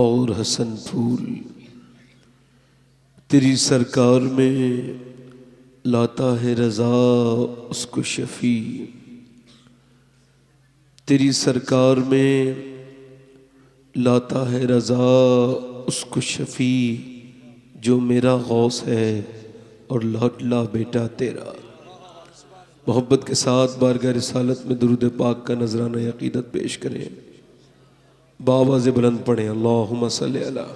और हसन फूल तेरी सरकार में लाता है रज़ा उसको शफ़ी। तेरी सरकार में लाता है रज़ा उसको शफ़ी, जो मेरा गौस है और लाडला बेटा तेरा। मोहब्बत के साथ बारगाह रिसालत में दुरूद पाक का नजराना अक़ीदत पेश करें। बावाज़ बुलंद पढ़ें अल्लाहुम्मा सल्ली अला।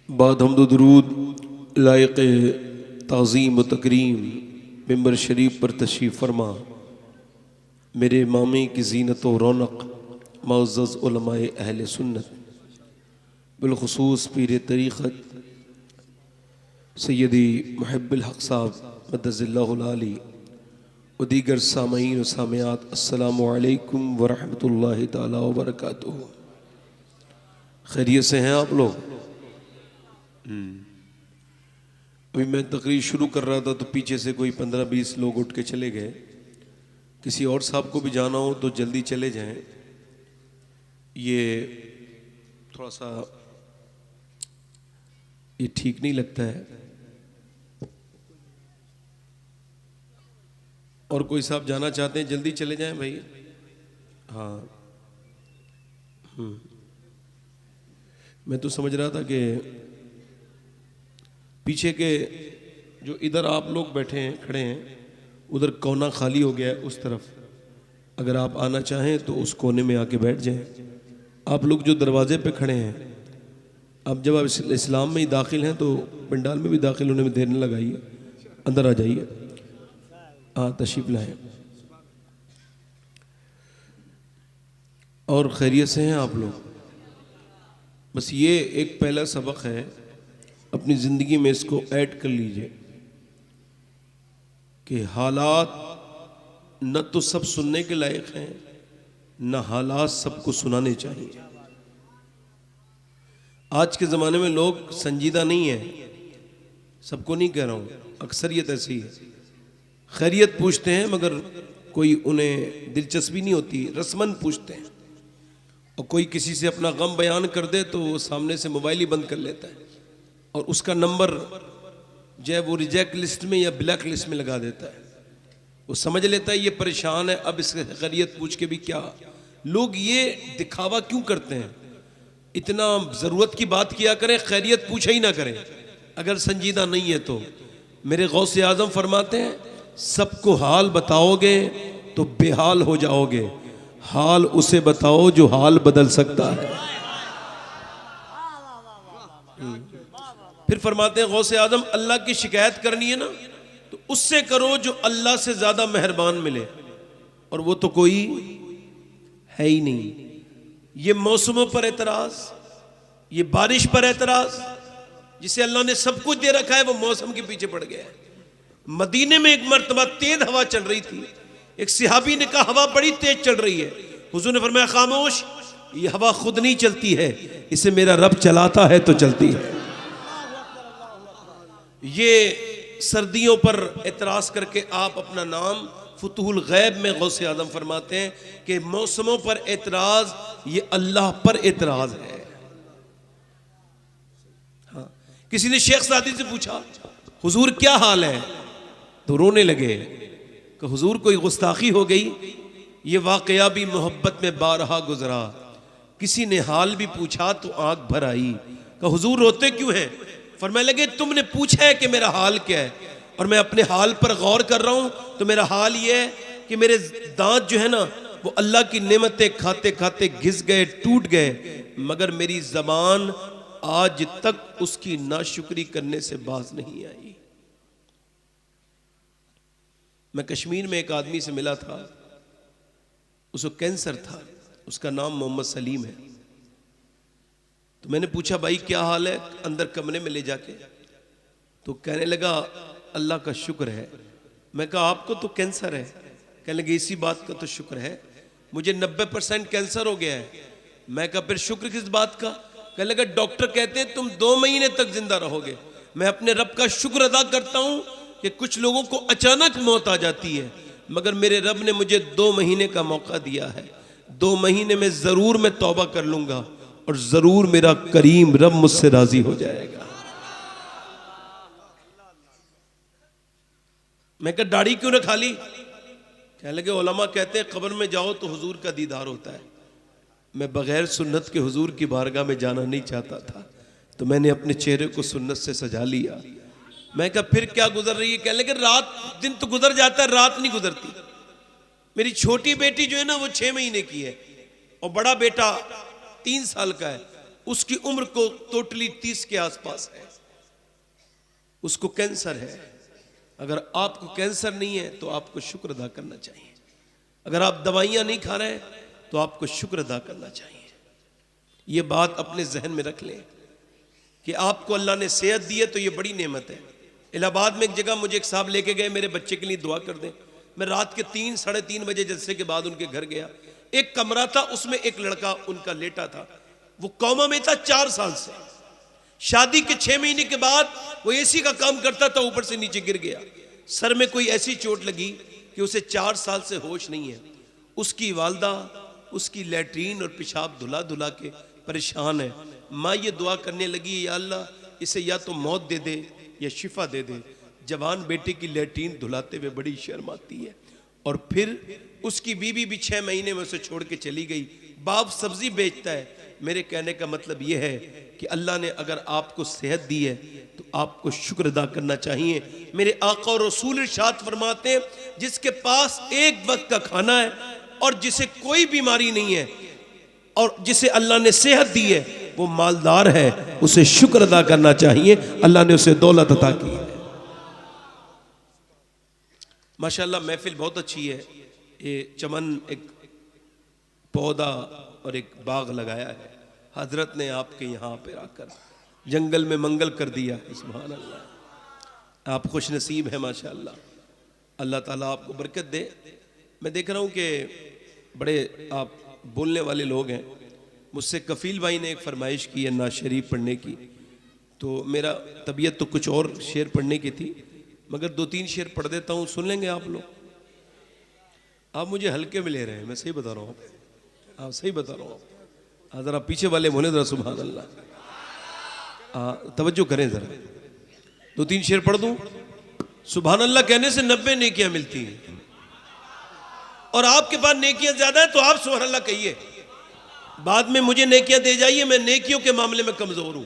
बाद हम्द दुरूद लायक़ ताज़ीम व तकरीम मिंबर शरीफ पर तशरीफ़ फरमा मेरे मामे की ज़ीनत व रौनक मुअज़्ज़ज़ उलमाए अहले सुन्नत बिलख़ुसूस पीर तरीक़त सैयदी मुहिब्बुल हक़ साहब मद्दज़िल्लाहुल आली व दीगर सामईन व सामियात अस्सलामु अलैकुम व रहमतुल्लाहि ताला व बरकातुहू। खैरियत से हैं आप लोग? अभी मैं तकरीर शुरू कर रहा था तो पीछे से कोई 15-20 लोग उठ के चले गए। किसी और साहब को भी जाना हो तो जल्दी चले जाएं। ये थोड़ा सा ये ठीक नहीं लगता है। और कोई साहब जाना चाहते हैं जल्दी चले जाएं भाई। हाँ मैं तो समझ रहा था कि पीछे के जो इधर आप लोग बैठे हैं खड़े हैं उधर कोना खाली हो गया है उस तरफ। अगर आप आना चाहें तो उस कोने में आके बैठ जाएं। आप लोग जो दरवाजे पे खड़े हैं, अब जब आप इस्लाम में ही दाखिल हैं तो पंडाल में भी दाखिल होने में देर न लगाइए, अंदर आ जाइए। हाँ तशरीफ लाएं। और खैरियत से हैं आप लोग? बस ये एक पहला सबक है, अपनी ज़िंदगी में इसको ऐड कर लीजिए कि हालात न तो सब सुनने के लायक हैं, न हालात सबको सुनाने चाहिए। आज के ज़माने में लोग संजीदा नहीं है, सबको नहीं कह रहा हूँ, अक्सरियत ऐसी है। खैरियत पूछते हैं मगर कोई उन्हें दिलचस्पी नहीं होती, रस्मन पूछते हैं। और कोई किसी से अपना गम बयान कर दे तो वो सामने से मोबाइल ही बंद कर लेता है और उसका नंबर जो है वो रिजेक्ट लिस्ट में या ब्लैक लिस्ट में लगा देता है। वो समझ लेता है ये परेशान है, अब इससे खैरियत पूछ के भी क्या। लोग ये दिखावा क्यों करते हैं? इतना ज़रूरत की बात किया करें, खैरियत पूछा ही ना करें अगर संजीदा नहीं है तो। मेरे गौसे आज़म फरमाते हैं सबको हाल बताओगे तो बेहाल हो जाओगे, हाल उसे बताओ जो हाल बदल सकता है। फिर फरमाते हैं गौसे आज़म अल्लाह की शिकायत करनी है ना तो उससे करो जो अल्लाह से ज्यादा मेहरबान मिले, और वो तो कोई है ही नहीं। ये मौसमों पर एतराज, ये बारिश पर एतराज, जिसे अल्लाह ने सब कुछ दे रखा है वो मौसम के पीछे पड़ गया है। मदीने में एक मर्तबा तेज हवा चल रही थी, एक सिहाबी ने कहा हवा बड़ी तेज चल रही है। हुजूर ने फरमाया खामोश, ये हवा खुद नहीं चलती है, इसे मेरा रब चलाता है तो चलती है। ये सर्दियों पर एतराज करके आप अपना नाम फुतहुल गैब में गौसे आज़म फरमाते हैं कि मौसमों पर एतराज ये अल्लाह पर एतराज है। हाँ। किसी ने शेख सादी से पूछा हुजूर क्या हाल है, तो रोने लगे कि हुजूर कोई गुस्ताखी हो गई, ये वाकया भी मोहब्बत में बारहा गुजरा। किसी ने हाल भी पूछा तो आंख भर आई कि हुजूर रोते क्यों हैं? फरमाने लगे तुमने पूछा है कि मेरा हाल क्या है, और मैं अपने हाल पर गौर कर रहा हूं तो मेरा हाल यह है कि मेरे दांत जो है ना वो अल्लाह की नेमतें खाते खाते घिस गए, टूट गए, मगर मेरी जबान आज तक उसकी नाशुक्री करने से बाज नहीं आई। मैं कश्मीर में एक आदमी से मिला था, उसको कैंसर था, उसका नाम मोहम्मद सलीम है। तो मैंने पूछा भाई क्या हाल है, अंदर कमरे में ले जाके। तो कहने लगा अल्लाह का शुक्र है। मैं कहा आपको तो कैंसर है? कहने लगे इसी बात का तो शुक्र है, मुझे 90% कैंसर हो गया है। मैं कहा फिर शुक्र किस बात का? कहने लगा डॉक्टर कहते हैं तुम 2 महीने तक जिंदा रहोगे। मैं अपने रब का शुक्र अदा करता हूं कि कुछ लोगों को अचानक मौत आ जाती है, मगर मेरे रब ने मुझे 2 महीने का मौका दिया है, 2 महीने में जरूर मैं तौबा कर लूंगा और जरूर मेरा करीम रब मुझसे राजी हो जाएगा। मैं कहा दाढ़ी क्यों ना खाली? कहने लगे उलमा कहते हैं कब्र में जाओ तो हुजूर का दीदार होता है। मैं बगैर सुन्नत के हुजूर की बारगाह में जाना नहीं चाहता था, तो मैंने अपने चेहरे को सुन्नत से सजा लिया। मैं कहा फिर क्या गुजर रही है? कहने लगे रात दिन तो गुजर जाता है, रात नहीं गुजरती। मेरी छोटी बेटी जो है ना वो 6 महीने की है और बड़ा बेटा 3 साल का है। उसकी उम्र को टोटली 30 के आसपास है। उसको कैंसर है। अगर आपको कैंसर नहीं है तो आपको शुक्र अदा करना चाहिए। अगर आप दवाइयां नहीं खा रहे तो आपको शुक्र अदा करना चाहिए। ये बात अपने जहन में रख लें कि आपको अल्लाह ने सेहत दी है तो ये बड़ी नेमत है। इलाहाबाद में एक जगह मुझे एक साहब लेके गए, मेरे बच्चे के लिए दुआ कर दें। मैं रात के 3 साढ़े 3 बजे जलसे के बाद उनके घर गया। एक कमरा था, उसमें एक लड़का उनका लेटा था। वो कौमा में था 4 साल से। शादी के 6 महीने के बाद वो एसी का काम करता था, ऊपर से नीचे गिर गया। सर में कोई ऐसी चोट लगी कि उसे 4 साल से होश नहीं है। उसकी वालदा उसकी लैट्रीन और पेशाब धुला धुला के परेशान है। माँ ये दुआ करने लगी, या अल्लाह इसे या तो मौत दे दे या शिफा दे दे। जवान बेटे की लैट्रीन धुलाते हुए बड़ी शर्म आती है। और फिर उसकी बीवी भी 6 महीने में उसे छोड़ के चली गई। बाप सब्जी बेचता है। मेरे कहने का मतलब यह है कि अल्लाह ने अगर आपको सेहत दी है तो आपको शुक्र अदा करना चाहिए। मेरे आका और रसूल इरशाद फरमाते हैं, जिसके पास एक वक्त का खाना है और जिसे कोई बीमारी नहीं है और जिसे अल्लाह ने सेहत दी है, वो मालदार है, उसे शुक्र अदा करना चाहिए। अल्लाह ने उसे दौलत अता की है। माशाअल्लाह महफिल बहुत अच्छी है। ये चमन एक पौधा और एक बाग लगाया है। हजरत ने आपके यहाँ पे आकर जंगल में मंगल कर दिया है। सुभान अल्लाह, आप खुश नसीब है माशाअल्लाह। अल्लाह ताला आपको बरकत दे। मैं देख रहा हूँ कि बड़े आप बोलने वाले लोग हैं। मुझसे कफील भाई ने एक फरमाइश की है नाज शरीफ पढ़ने की, तो मेरा तबीयत तो कुछ और शेर पढ़ने की थी, मगर 2-3 शेर पढ़ देता हूँ, सुन लेंगे आप लोग? आप मुझे हल्के में ले रहे हैं, मैं सही बता रहा हूँ, आप सही बता रहा हूँ। ज़रा पीछे वाले बोले ज़रा सुभान अल्लाह, तवज्जो करें ज़रा। 2-3 शेर पढ़ दूँ? सुभान अल्लाह कहने से 90 नेकियां मिलती हैं और आपके पास नेकियां ज्यादा है तो आप सुभान अल्लाह कहिए। बाद में मुझे नेकियां दे जाइए, मैं नेकियों के मामले में कमजोर हूं।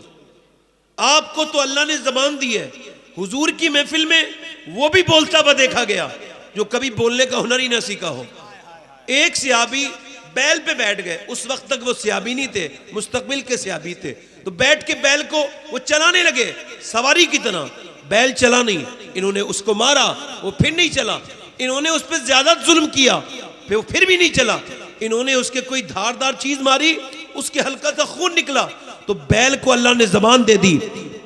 आपको तो अल्लाह ने जबान दी है। हुजूर की महफिल में वो भी बोलता हुआ देखा गया जो कभी बोलने का हुनर ही ना सीखा हो। एक सियाबी बैल पे बैठ गए, उस वक्त तक वो सियाबी नहीं थे, मुस्तकबिल के सियाबी थे। तो बैठ के बैल को वो चलाने लगे सवारी की तरह। बैल चला नहीं, इन्होंने उसको मारा, वो फिर नहीं चला। इन्होंने उस पर ज्यादा जुल्म किया, फिर वो फिर भी नहीं चला। इन्होंने उसके कोई धारदार चीज मारी, उसके हल्का सा खून निकला। तो बैल को अल्लाह ने जबान दे दी,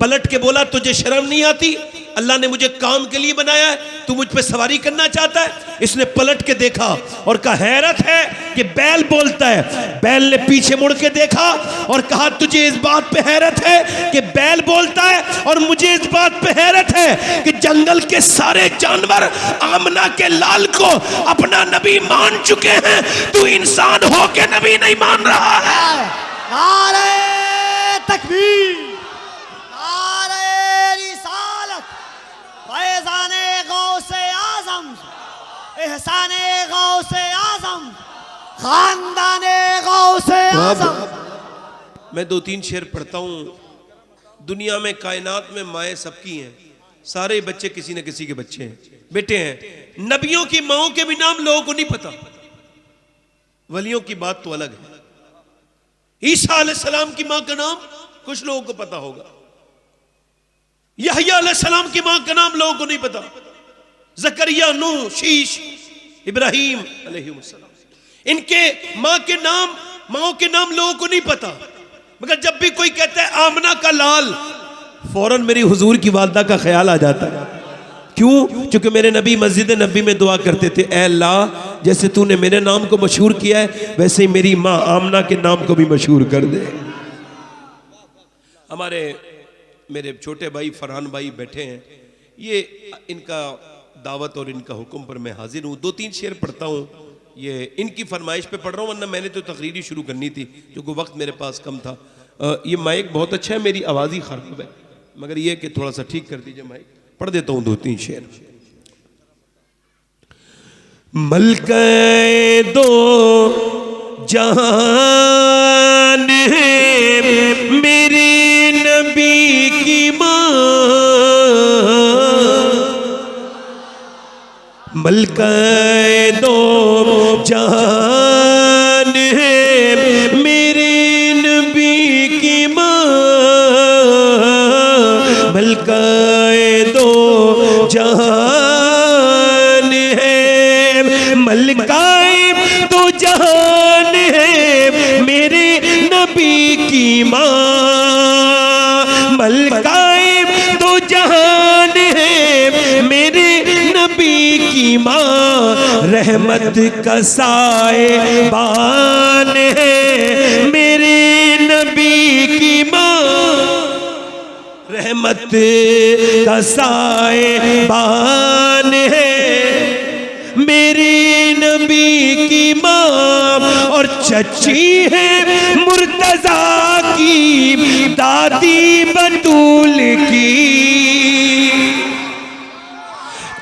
पलट के बोला तुझे शर्म नहीं आती? अल्लाह ने मुझे काम के लिए बनाया है, तू मुझ पे सवारी करना चाहता है? इसने पलट के देखा और कहा हैरत है कि बैल बोलता है। बैल ने पीछे मुड़ के देखा और कहा तुझे इस बात पे हैरत है कि बैल बोलता है, और मुझे इस बात पे हैरत है कि जंगल के सारे जानवर आमना के लाल को अपना नबी मान चुके हैं, तू इंसान हो के नबी नहीं मान रहा है। नारे तकबीर, नारे रिसालत, फैज़ाने गौसे आज़म, एहसाने गौसे आज़म, खानदाने गौसे आज़म। मैं 2-3 शेर पढ़ता हूँ। दुनिया में कायनात में माएँ सबकी हैं, सारे बच्चे किसी न किसी के बच्चे हैं, बेटे हैं। नबियों की माओं के भी नाम लोगों को नहीं पता, वलियों की बात तो अलग है। ईसा अलैहिस्सलाम की मां का नाम कुछ लोगों को पता होगा, यहया अलैहिस्सलाम की मां का नाम लोगों को नहीं पता, जकरिया, नूह, शीश, इब्राहिम अलैहिस्सलाम, इनके मां के नाम, माओं के नाम लोगों को नहीं पता। मगर जब भी कोई कहता है आमना का लाल, फौरन मेरी हुजूर की वालदा का ख्याल आ जाता है। क्यों? क्योंकि मेरे नबी मस्जिद नबी में दुआ करते थे, ऐ अल्लाह जैसे तूने मेरे नाम को मशहूर किया है वैसे ही मेरी माँ आमना के नाम को भी मशहूर कर दे। हमारे मेरे छोटे भाई फरहान भाई बैठे हैं, ये इनका दावत और इनका हुक्म पर मैं हाजिर हूँ। 2-3 शेर पढ़ता हूँ, ये इनकी फरमाइश पे पढ़ रहा हूँ, वरना मैंने तो तकरीर ही शुरू करनी थी क्योंकि वक्त मेरे पास कम था। ये माइक बहुत अच्छा है, मेरी आवाज़ ही खराब है, मगर ये कि थोड़ा सा ठीक कर दीजिए माइक। पढ़ देता हूँ 2-3 शेर। मलके दो जहान है मेरे नबी की माँ, मलके दो जहान है मेरे नबी की माँ, मलके दो जहान है, मलकाए दो जहान है मेरे नबी की माँ, मलकाए दो जहान है मेरे नबी की माँ, रहमत का साए बान है मेरे नबी की माँ, रहमत का साए बान है मेरे नबी की माँ, और चची है मुर्तजा की दादी बतूल की,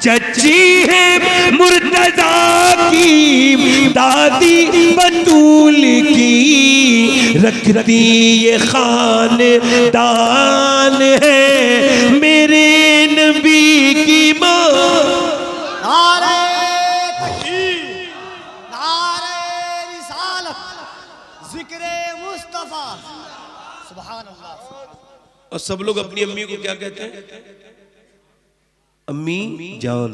चची है मुर्तजा की दादी बतूल की, रखती ये खानदान है मेरे नबी की माँ। नारे तकबीर, नारे रिसालत, जिक्रे मुस्तफा, सुभान अल्लाह। और सब लोग अपनी अम्मी को क्या कहते हैं? अम्मी जान,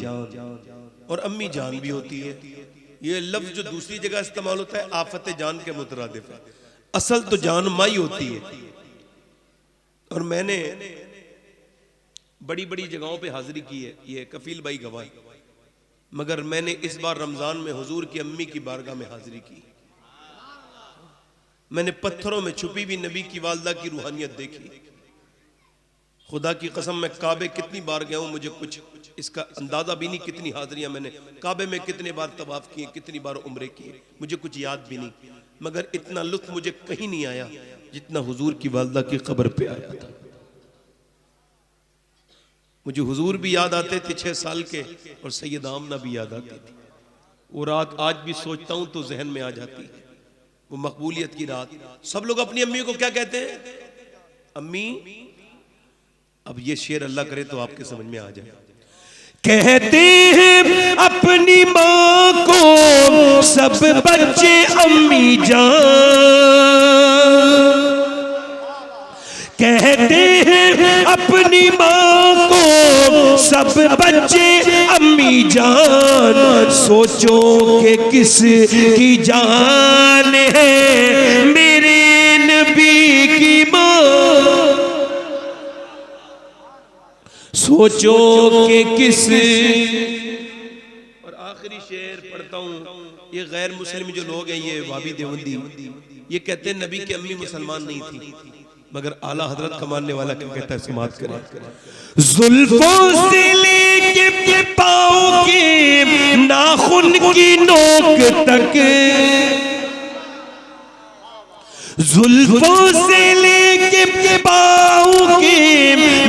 और अम्मी जान भी होती है। ये लफ्ज जो दूसरी जगह इस्तेमाल होता है आफत जान के मुतरादिफ है, असल तो जान माई होती है। और मैंने बड़ी बड़ी जगहों पे हाजिरी की है, ये कफील भाई गवाह, मगर मैंने इस बार रमजान में हुजूर की अम्मी की बारगाह में हाजिरी की। मैंने पत्थरों में छुपी भी नबी की वालदा की रूहानियत देखी। खुदा की कसम मैं काबे कितनी बार गया हूँ, मुझे कुछ इसका अंदाजा भी नहीं कितनी हाजिरियां मैंने काबे में कितने बार तवाफ किए, कितनी बार उम्रे किए, मुझे कुछ याद भी नहीं, मगर इतना लुत्फ मुझे कहीं नहीं आया जितना हुजूर की वालदा की कब्र पे आया था। मुझे हुजूर भी याद आते थे 6 साल के, और सैयद आमना भी याद आती थी। वो रात आज भी सोचता हूं तो जहन में आ जाती है, वो मकबूलियत की रात। सब लोग अपनी अम्मी को क्या कहते हैं? अम्मी। अब ये शेर अल्लाह करे तो आपके समझ में आ जाए। कहते हैं अपनी माँ को सब बच्चे अम्मी जान, कहते हैं अपनी माँ को सब बच्चे अम्मी जान, सोचो कि किस की जान है मेरे नबी की माँ, सोचो कि किस। और आखिरी शेर पढ़ता हूँ। ये गैर मुस्लिम जो लोग हैं, ये वाबी देवबंदी, ये कहते हैं नबी की अम्मी मुसलमान नहीं थी, मगर आला हजरत का मानने वाला क्या कहता है? समात करें। जुल्फों से लेके पाँव के नाखून की नोक तक, जुल्फों से लेके पाँव के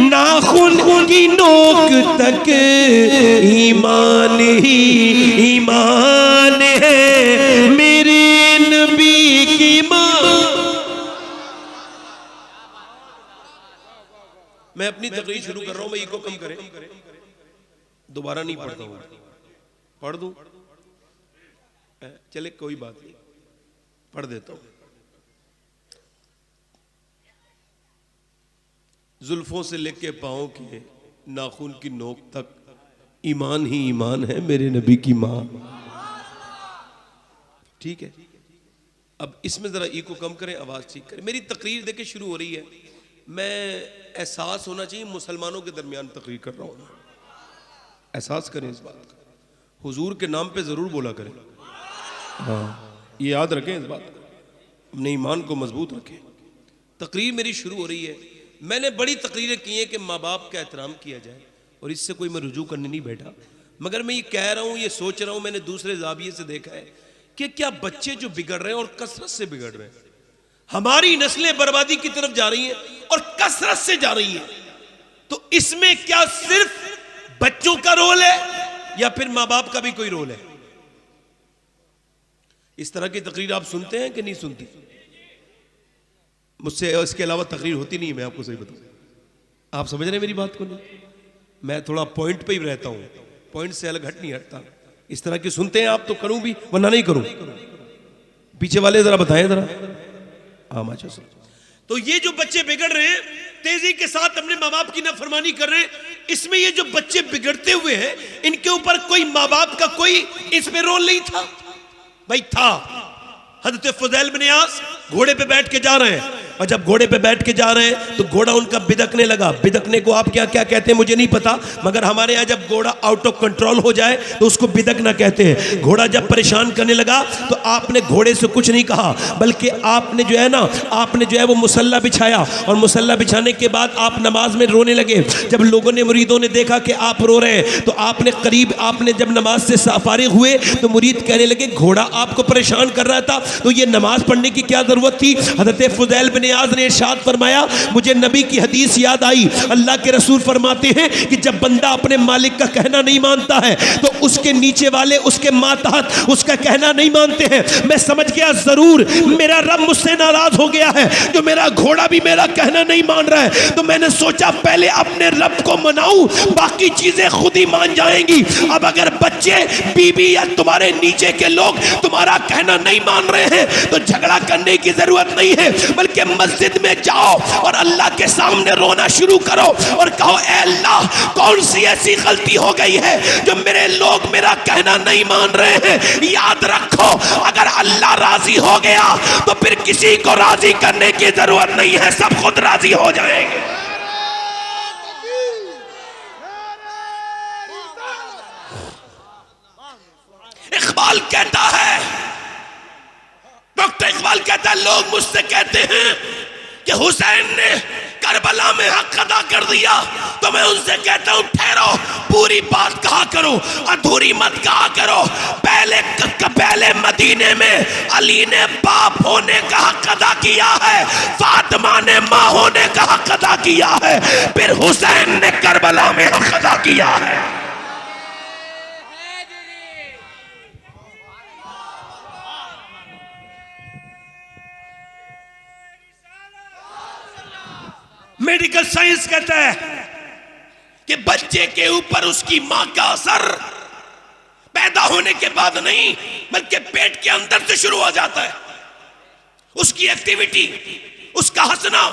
नाखून की नोक तक, ईमान ही ईमान है मेरे नबी की माँ। मैं अपनी तकरीर शुरू कर रहा हूं, मैं इको कम करें, दोबारा नहीं पढ़ता हूं, पढ़ दूं? चले कोई बात नहीं, पढ़ देता हूं। जुल्फों से लेके पाँव के नाखून की नोक तक, ईमान ही ईमान है मेरे नबी की माँ। ठीक है, अब इसमें जरा इको कम करें, आवाज ठीक करें। मेरी तकरीर देखे शुरू हो रही है, मैं एहसास होना चाहिए मुसलमानों के दरमियान तकरीर कर रहा हूँ, एहसास करें इस बात का। हुजूर के नाम पे जरूर बोला करें, हाँ ये याद रखें इस बात को, अपने ईमान को मजबूत रखें। तकरीर मेरी शुरू हो रही है। मैंने बड़ी तकरीरें की हैं कि माँ बाप का एहतराम किया जाए, और इससे कोई मैं रुजू करने नहीं बैठा, मगर मैं ये कह रहा हूं, ये सोच रहा हूं, मैंने दूसरे जाविये से देखा है कि क्या बच्चे जो बिगड़ रहे हैं और कसरत से बिगड़ रहे हैं, हमारी नस्लें बर्बादी की तरफ जा रही हैं और कसरत से जा रही हैं, तो इसमें क्या सिर्फ बच्चों का रोल है या फिर मां बाप का भी कोई रोल है? इस तरह की तकरीर आप सुनते हैं कि नहीं सुनते? मुझसे इसके अलावा तकरीर होती नहीं है, मैं आपको सही बताऊं। आप समझ रहे हैं मेरी बात को? नहीं, मैं थोड़ा पॉइंट पे ही रहता हूं, पॉइंट से अलग हट नहीं हटता। इस तरह की सुनते हैं आप तो करूं भी, वरना नहीं करूं। पीछे वाले जरा बताएं जरा। हाँ माशा। तो ये जो बच्चे बिगड़ रहे हैं, तेजी के साथ अपने माँ बाप की नाफरमानी कर रहे हैं, इसमें ये जो बच्चे बिगड़ते हुए हैं, इनके ऊपर कोई माँ बाप का कोई इसमें रोल नहीं था? भाई था। हज़रत फुज़ैल बिन इयास घोड़े पे बैठ के जा रहे हैं, और जब घोड़े पे बैठ के जा रहे हैं तो घोड़ा उनका बिदकने लगा। बिदकने को आप क्या क्या कहते हैं मुझे नहीं पता, मगर हमारे यहाँ जब घोड़ा आउट ऑफ कंट्रोल हो जाए तो उसको बिदकना कहते हैं। घोड़ा जब परेशान करने लगा तो आपने घोड़े से कुछ नहीं कहा, बल्कि आपने जो है ना, आपने जो है वो मुसल्ला बिछाया, और मुसल्ला बिछाने के बाद आप नमाज में रोने लगे। जब लोगों ने, मुरीदों ने देखा कि आप रो रहे हैं, तो आपने जब नमाज से फारिग हुए तो मुरीद कहने लगे घोड़ा आपको परेशान कर रहा था, तो ये नमाज पढ़ने की क्या जरूरत थी? हज़रत फुज़ैल बिन इयास ने इरशाद फरमाया, मुझे नबी की हदीस याद आई। अल्लाह के रसूल फरमाते हैं कि जब बंदा अपने मालिक का कहना नहीं मानता है तो उसके नीचे वाले उसके मातहत उसका कहना नहीं मानते हैं। मैं समझ गया जरूर मेरा रब मुझसे नाराज हो गया है, जो मेरा घोड़ा भी मेरा कहना नहीं मान रहा है, तो मैंने सोचा पहले अपने रब को मनाऊं, बाकी चीजें खुद ही मान जाएंगी। अब अगर बच्चे, बीबी या तुम्हारे नीचे के लोग तुम्हारा कहना नहीं मान रहे हैं तो झगड़ा करने की जरूरत नहीं है, बल्कि मस्जिद में जाओ और अल्लाह के सामने रोना शुरू करो और कहो, ऐ अल्लाह, कौन सी ऐसी गलती हो गई है जो मेरे लोग मेरा कहना नहीं मान रहे हैं। याद रखो, अगर अल्लाह राजी हो गया तो फिर किसी को राजी करने की जरूरत नहीं है, सब खुद राजी हो जाएंगे। इकबाल कहता है, डॉक्टर इकबाल कहता है, लोग मुझसे कहते हैं कि हुसैन ने करबला में हक अदा कर दिया, तो मैं उनसे कहता हूं ठहरो, पूरी बात कहा करो, अधूरी मत कहा करो। पहले मदीने में अली ने बाप होने का हक अदा किया है, फातिमा ने मां होने का हक अदा किया है, फिर हुसैन ने करबला में हक अदा किया है। मेडिकल साइंस कहता है कि बच्चे के ऊपर उसकी मां का असर पैदा होने के बाद नहीं, बल्कि पेट के अंदर से शुरू हो जाता है। उसकी एक्टिविटी, उसका हंसना,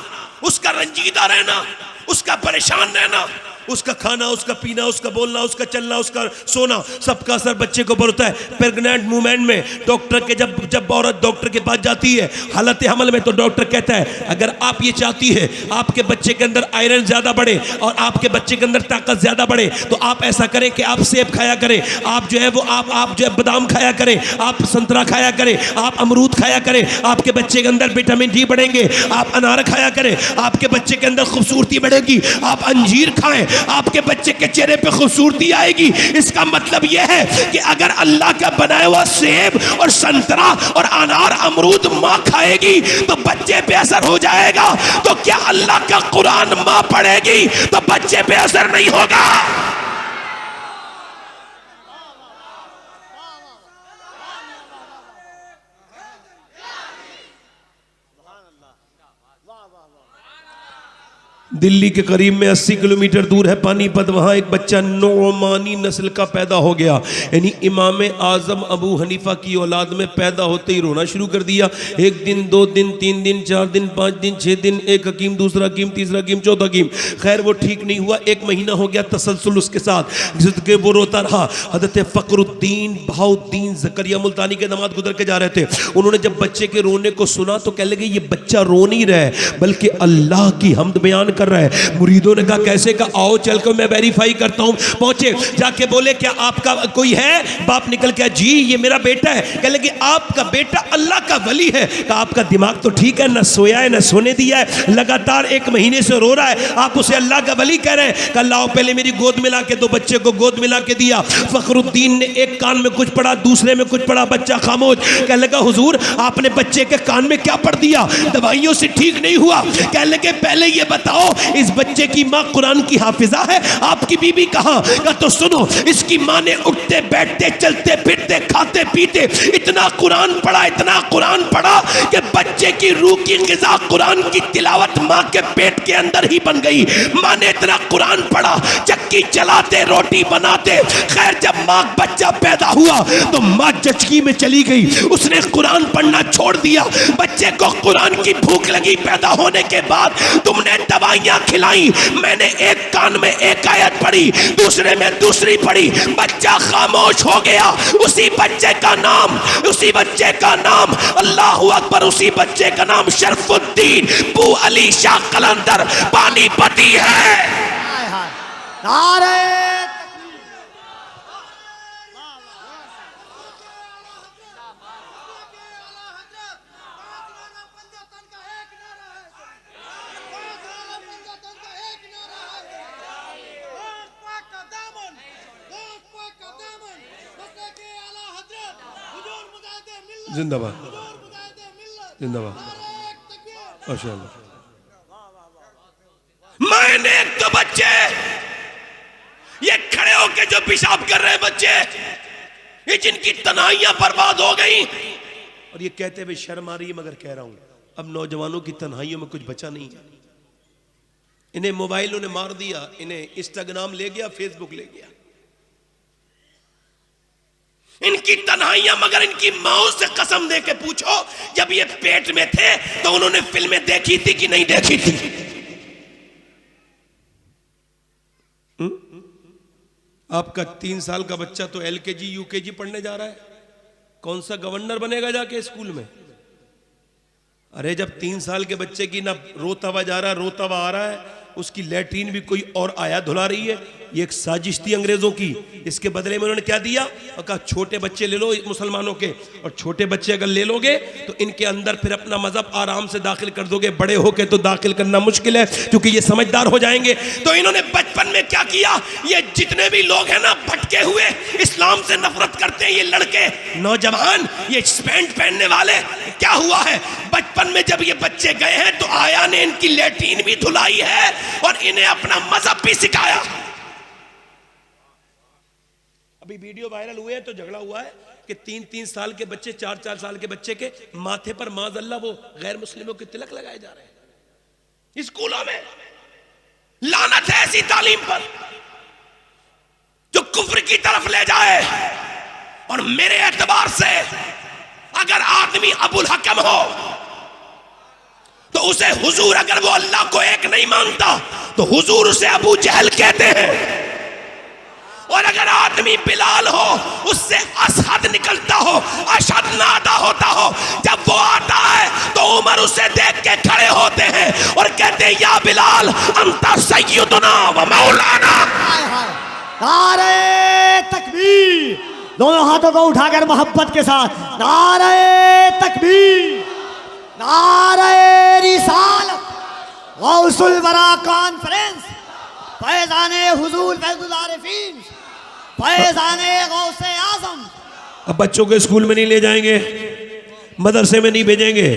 उसका रंजीदा रहना, उसका परेशान रहना, उसका खाना, उसका पीना, उसका बोलना, उसका चलना, उसका सोना, सबका असर बच्चे को पड़ता है। प्रेग्नेंट मूवमेंट में डॉक्टर के जब औरत डॉक्टर के पास जाती है हालत हमल में, तो डॉक्टर कहता है अगर आप ये चाहती है आपके बच्चे के अंदर आयरन ज्यादा बढ़े और आपके बच्चे के अंदर ताकत ज्यादा बढ़े, तो आप ऐसा करें कि आप सेब खाया करें, आप जो है वो आप जो है बादाम खाया करें, आप संतरा खाया करें, आप अमरूद खाया करें, आपके बच्चे के अंदर विटामिन डी बढ़ेंगे, आप अनार खाया करें, आपके बच्चे के अंदर खूबसूरती बढ़ेगी, आप अंजीर खाएं, आपके बच्चे के चेहरे पे खूबसूरती आएगी। इसका मतलब यह है कि अगर अल्लाह का बनाया हुआ सेब और संतरा और अनार अमरूद माँ खाएगी तो बच्चे पे असर हो जाएगा, तो क्या अल्लाह का कुरान माँ पढ़ेगी तो बच्चे पे असर नहीं होगा? दिल्ली के करीब में 80 किलोमीटर दूर है पानीपत, वहाँ एक बच्चा नौमानी नस्ल का पैदा हो गया, यानी इमाम आज़म अबू हनीफा की औलाद में पैदा होते ही रोना शुरू कर दिया। एक दिन, 2 दिन, 3 दिन, 4 दिन, 5 दिन, 6 दिन, एक हकीम, दूसरा हकीम, तीसरा हकीम, चौथा हकीम, खैर वो ठीक नहीं हुआ। 1 महीना हो गया तसलसल उसके साथ, जिसके वो रोता रहा। हज़रत फ़खरुद्दीन बहाउद्दीन ज़करिया मुल्तानी के दामाद गुजर के जा रहे थे, उन्होंने जब बच्चे के रोने को सुना तो कह लगे ये बच्चा रो नहीं रहा है बल्कि अल्लाह की हम्द बयान कर रहा है। मुरीदों ने कहा कैसे? का आओ चल कर मैं वेरीफाई करता हूँ। पहुंचे, जाके बोले क्या आपका कोई है? बाप निकल के जी ये मेरा बेटा है। कह लगे आपका बेटा अल्लाह का वली है। कहा आपका दिमाग तो ठीक है, ना सोया है ना सोने दिया है, लगातार 1 महीने से रो रहा है, आप उसे अल्लाह का वली कह रहे हैं। कहा लाओ पहले मेरी गोद मिला के दो। बच्चे को गोद मिला के दिया। फखरुद्दीन ने एक कान में कुछ पढ़ा, दूसरे में कुछ पढ़ा, बच्चा खामोश। कह लगा हुजूर आपने बच्चे के कान में क्या पढ़ दिया? दवाइयों से ठीक नहीं हुआ। कह लगे पहले ये बताओ इस बच्चे की माँ कुरान की हाफिजा है? आपकी बीबी कहाँ? कहा तो सुनो, इसकी माँ ने उठते बैठते चलते फिरते खाते पीते इतना कुरान पढ़ा, इतना कुरान पढ़ा कि बच्चे की रूह की ग़िज़ा कुरान की तिलावत माँ के पेट के अंदर ही बन गई। माँ ने इतना कुरान पढ़ा, चक्की चलाते रोटी बनाते। खैर जब माँ बच्चा पैदा हुआ तो माँ जचकी में चली गई, उसने कुरान पढ़ना छोड़ दिया। बच्चे को कुरान की भूख लगी पैदा होने के बाद, तुमने दवाइयाँ खिलाई, मैंने एक कान में एक आयत पढ़ी, दूसरे में दूसरी पढ़ी, बच्चा खामोश हो गया। उसी बच्चे का नाम अल्लाह अकबर, उसी बच्चे का नाम शरफुद्दीन बू अली शाह कलंदर पानीपती है। नारे जिंदाबाद जिंदाबाद माशाअल्लाह। मैंने एक तो बच्चे ये खड़े होके जो पेशाब कर रहे बच्चे, ये जिनकी तन्हाइयां बर्बाद हो गई, और ये कहते हुए शर्म आ रही है मगर कह रहा हूं अब नौजवानों की तन्हाइयों में कुछ बचा नहीं है। इन्हें मोबाइलों ने मार दिया, इन्हें इंस्टाग्राम ले गया, फेसबुक ले गया। इनकी तन्हाइयां, मगर इनकी माओ से कसम दे के पूछो जब ये पेट में थे तो उन्होंने फिल्में देखी थी कि नहीं देखी थी? आपका 3 साल का बच्चा तो LKG UKG पढ़ने जा रहा है, कौन सा गवर्नर बनेगा जाके स्कूल में? अरे जब 3 साल के बच्चे की ना रोता हुआ जा रहा है, रोता हुआ आ रहा है, उसकी लैट्रीन भी कोई और आया धुला रही है। ये एक साजिश थी अंग्रेजों की। इसके बदले में उन्होंने क्या दिया? और कहा छोटे बच्चे ले लो मुसलमानों के, और छोटे बच्चे अगर ले लोगे तो इनके अंदर फिर अपना मजहब आराम से दाखिल कर दोगे, बड़े होके तो दाखिल करना मुश्किल है क्योंकि ये समझदार हो जाएंगे। तो इन्होंने बचपन में क्या किया? ये जितने भी लोग हैं ना भटके हुए, इस्लाम से नफरत करते हैं, ये लड़के नौजवान, ये पैंट पहनने वाले, क्या हुआ है बचपन में जब ये बच्चे गए हैं तो आया ने इनकी लैट्रीन भी धुलाई है और इन्हें अपना मजहब भी सिखाया। अभी वीडियो वायरल हुए हैं तो झगड़ा हुआ है कि 3-3 साल के बच्चे, 4-4 साल के बच्चे के माथे पर माज़अल्लाह वो गैर मुस्लिमों के तिलक लगाए जा रहे हैं स्कूलों में। लानत है ऐसी तालीम पर जो कुफ्र की तरफ ले जाए। और मेरे एतबार से अगर आदमी अबुल हकम हो तो उसे हुजूर, अगर वो अल्लाह को एक नहीं मानता तो हुजूर उसे अबू जहल कहते हैं। और अगर आदमी बिलाल हो उससे असहद निकलता हो, अशहद नादा होता हो, जब वो आता है तो उमर उसे देख के खड़े होते हैं और कहते हैं या बिलाल अंता सय्यदुना व मौलाना। नारे तकबीर, दोनों हाथों को उठाकर मोहब्बत के साथ नारे तकबीर, नारे रिसालत, गौसुल वरा कॉन्फ्रेंस, फैज़ाने हुजूर फैज़ुल आरिफीन, फैज़ाने गौसे आज़म। अब बच्चों को स्कूल में नहीं ले जाएंगे, मदरसे में नहीं भेजेंगे।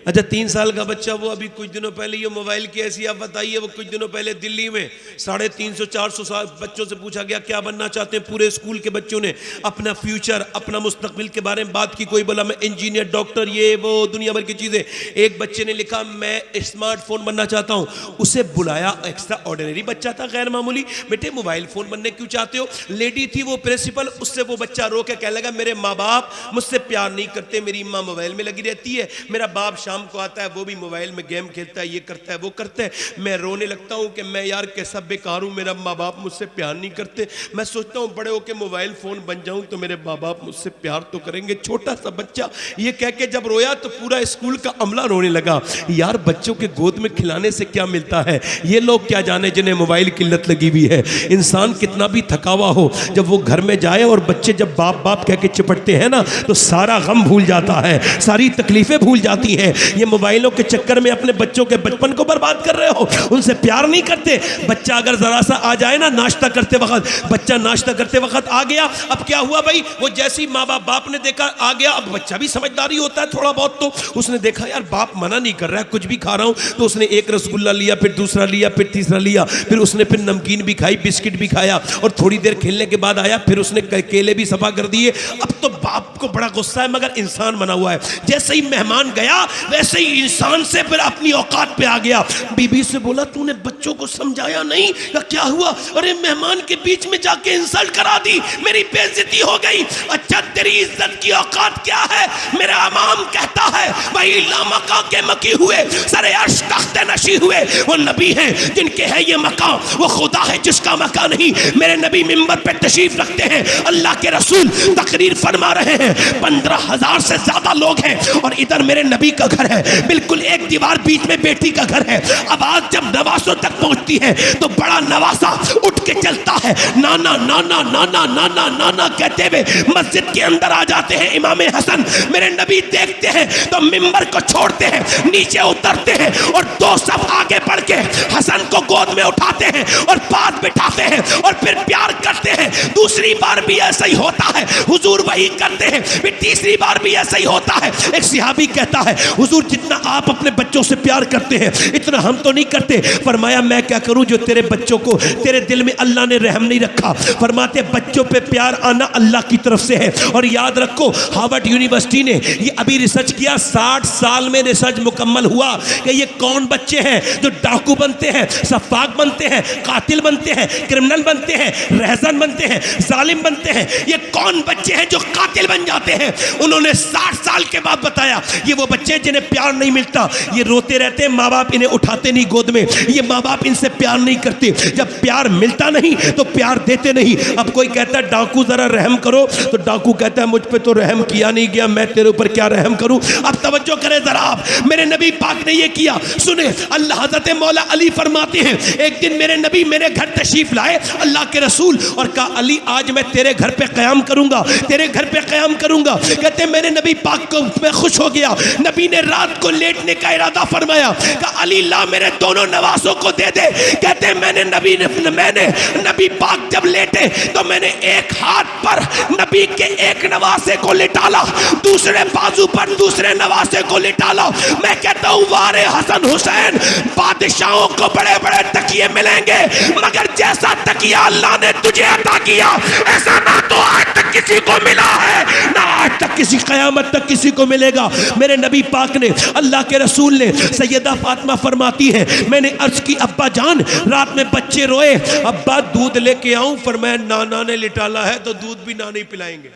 अच्छा 3 साल का बच्चा, वो अभी कुछ दिनों पहले ये मोबाइल की ऐसी आप बताइए, वो कुछ दिनों पहले दिल्ली में 350-400 बच्चों से पूछा गया क्या बनना चाहते हैं। पूरे स्कूल के बच्चों ने अपना फ्यूचर, अपना मुस्तकबिल के बारे में बात की। कोई बोला मैं इंजीनियर, डॉक्टर, ये वो दुनिया भर की चीज़ें। एक बच्चे ने लिखा मैं स्मार्टफोन बनना चाहता हूँ। उसे बुलाया, एक्स्ट्रा ऑर्डिनरी बच्चा था, गैर मामूली। बेटे मोबाइल फ़ोन बनने क्यों चाहते हो? लेडी थी वो प्रिंसिपल, उससे वो बच्चा रो के कहने लगा मेरे माँ बाप मुझसे प्यार नहीं करते, मेरी माँ मोबाइल में लगी रहती है, मेरा बाप शाम को आता है वो भी मोबाइल में गेम खेलता है, ये करता है वो करता है। मैं रोने लगता हूँ कि मैं यार कैसा बेकार हूँ, मेरा माँ बाप मुझसे प्यार नहीं करते। मैं सोचता हूँ बड़े होकर मोबाइल फ़ोन बन जाऊँ तो मेरे माँ बाप मुझसे प्यार तो करेंगे। छोटा सा बच्चा ये कह के जब रोया तो पूरा स्कूल का अमला रोने लगा। यार बच्चों के गोद में खिलाने से क्या मिलता है, ये लोग क्या जाने जिन्हें मोबाइल की लत लगी हुई है। इंसान कितना भी थकावा हो, जब वो घर में जाए और बच्चे जब बाप बाप कह के चिपटते हैं ना तो सारा गम भूल जाता है, सारी तकलीफें भूल जाती हैं। ये मोबाइलों के चक्कर में अपने बच्चों के बचपन को बर्बाद कर रहे हो, उनसे प्यार नहीं करते। बच्चा अगर जरा सा आ जाए ना नाश्ता करते वक्त, बच्चा नाश्ता करते वक्त आ गया, अब क्या हुआ भाई, वो जैसी माँ बाप ने देखा आ गया, अब बच्चा भी समझदारी होता है थोड़ा बहुत, तो उसने देखा यार बाप मना नहीं कर रहा है, कुछ भी खा रहा हूँ, तो उसने एक रसगुल्ला लिया, फिर दूसरा लिया, फिर तीसरा लिया, फिर उसने फिर नमकीन भी खाई, बिस्किट भी खाया, और थोड़ी देर खेलने के बाद आया, फिर उसने केले भी सफा कर दिए। अब तो बाप को बड़ा गुस्सा है, मगर इंसान बना हुआ है। जैसे ही मेहमान गया वैसे ही इंसान से फिर अपनी औकात पे आ गया। बीबी से बोला तूने बच्चों को समझाया नहीं या क्या हुआ? अरे मेहमान के बीच में जाके इंसल्ट करा दी, मेरी बेइज्जती हो गई। अच्छा तेरी इज्जत की औकात क्या है? मेरा इमाम कहता है भाई लामका के मकी हुए सरे अर्श तख्ते नशी हुए वो नबी हैं जिनके है ये मकाम, वो खुदा है जिसका मकान नहीं। मेरे नबी मिंबर पे तशरीफ रखते हैं, अल्लाह के रसूल तकरीर फरमा रहे हैं, 15,000 से ज्यादा लोग हैं, और इधर मेरे नबी का घर है, बिल्कुल एक दीवार बीच में बेटी का घर है। आवाज जब नवासों तक पहुंचती है तो बड़ा नवासा उठ के चलता है, नाना नाना नाना नाना नाना कहते हुए मस्जिद के अंदर आ जाते हैं इमाम हसन। मेरे नबी देखते हैं तो मिंबर को छोड़ते हैं, नीचे उतरते हैं और 2 सफ आगे बढ़ के हसन को गोद में उठाते हैं और पास बिठाते हैं और फिर प्यार करते हैं। दूसरी बार भी ऐसा ही होता है, हुजूर वही करते हैं, फिर तीसरी बार भी ऐसा ही होता है। एक सहाबी कहता है हुजूर जितना आप अपने बच्चों से प्यार करते हैं इतना हम तो नहीं करते। फरमाया मैं क्या करूं जो तेरे बच्चों को तेरे दिल में अल्लाह ने रहम नहीं रखा। फरमाते बच्चों पे प्यार आना अल्लाह की तरफ से है। और याद रखो हार्वर्ड यूनिवर्सिटी ने ये अभी रिसर्च किया, 60 साल में रिसर्च मुकम्मल हुआ कि ये कौन बच्चे हैं जो डाकू बनते हैं, सफाक बनते हैं, कातिल बनते हैं, क्रिमिनल बनते हैं, रहजन बनते हैं, जालिम बनते हैं। ये कौन बच्चे हैं जो कातिल बन जाते हैं? उन्होंने 60 साल के बाद बताया ये वो बच्चे जिन्हें प्यार नहीं मिलता, ये रोते रहते हैं, माँ बाप इन्हें उठाते नहीं गोद में, ये माँ बाप इनसे प्यार नहीं करते। जब प्यार मिलता नहीं तो प्यार देते नहीं। अब कोई कहता है डाकू जरा रहम करो, तो डाकू कहता है मुझ पे तो रहम किया नहीं गया, मैं तेरे ऊपर क्या रहम करूं। अब तवज्जो करें जरा आप, मेरे नबी पाक ने ये किया। सुने अल्लाह हज़रत मौला अली फरमाते हैं एक दिन मेरे नबी मेरे घर तशरीफ लाए अल्लाह के रसूल और कहा अली आज मैं तेरे घर पे क़याम करूंगा, तेरे घर पे क़याम करूंगा। कहते मेरे नबी पाक को मैं खुश हो गया। नबी ने रात को लेटने का इरादा फरमाया, कहा अली ला मेरे दोनों नवासों को दे दे। कहते मैंने नबी पाक जब लेटे तो मैंने एक हाथ पर नबी के एक नवासे को लिटाला, दूसरे बाजू पर दूसरे नवासे को लिटाला। मैं कहता हूँ वारे हसन हुसैन बादशाहों को बड़े बड़े तकिए मिलेंगे, मगर जैसा तकिया अल्लाह ने तुझे अता किया ऐसा ना तो आज तक किसी को मिला है ना आज तक किसी क़यामत तक किसी को मिलेगा। मेरे नबी पाक ने अल्लाह के रसूल ने सैयदा फातिमा फरमाती है मैंने अर्ज की अब्बा जान रात में बच्चे रोए, अब्बा दूध लेके आऊं? फरमाया नाना ने लिटाला है तो दूध भी नानी पिलाएंगे,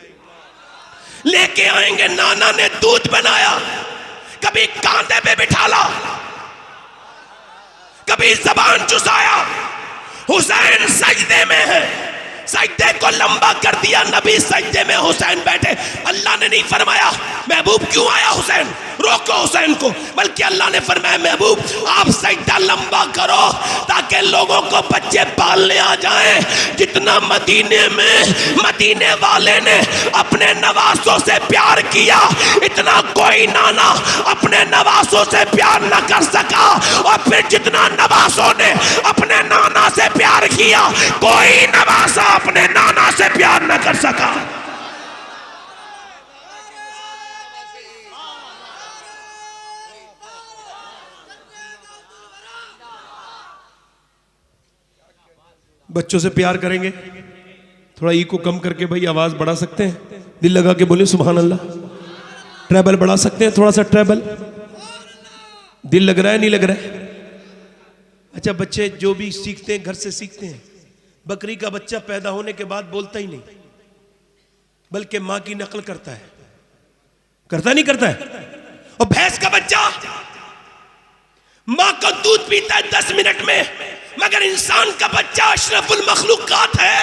लेके आएंगे। नाना ने दूध बनाया, कभी कांधे पे बिठाला, कभी जबान चुसाया। हुसैन सजदे में है, सजदे को लंबा कर दिया, नबी सजदे में, हुसैन बैठे। अल्लाह ने नहीं फरमाया महबूब क्यों आया हुसैन, रोको हुसैन को, बल्कि अल्लाह ने फरमाया महबूब आप सजदा लंबा करो ताकि लोगों को बच्चे पालने आ जाएं। जितना मदीने वाले ने अपने नवासों से प्यार किया इतना कोई नाना अपने नवासों से प्यार न कर सका, और फिर जितना नवासों ने अपने नाना से प्यार किया कोई नवासा अपने नाना से प्यार न कर सका। बच्चों से प्यार करेंगे, थोड़ा ई को कम करके भाई आवाज बढ़ा सकते हैं, दिल लगा के बोले सुभान अल्लाह। ट्रेबल बढ़ा सकते हैं, थोड़ा सा ट्रेबल, दिल लग रहा है नहीं लग रहा है? अच्छा बच्चे जो भी सीखते हैं घर से सीखते हैं। बकरी का बच्चा पैदा होने के बाद बोलता ही नहीं, बल्कि मां की नकल करता है, करता नहीं करता है? और भैंस का बच्चा मां का दूध पीता है 10 मिनट में, मगर इंसान का बच्चा अशरफुल मखलूकात है,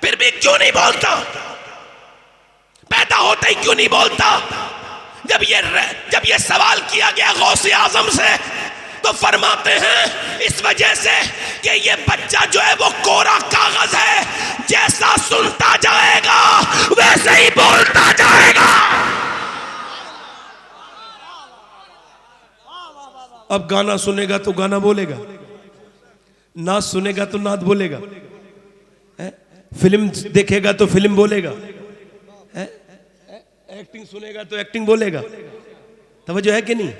फिर भी क्यों नहीं बोलता? पैदा होता ही क्यों नहीं बोलता? जब ये सवाल किया गया गौसे आजम से, तो फरमाते हैं इस वजह से कि ये बच्चा जो है वो कोरा कागज है, जैसा सुनता जाएगा वैसे ही बोलता जाएगा। अब गाना सुनेगा तो गाना बोलेगा, नाच सुनेगा तो नाच बोलेगा, फिल्म देखेगा तो फिल्म बोलेगा, एक्टिंग सुनेगा तो एक्टिंग बोलेगा। तवज्जो है कि नहीं?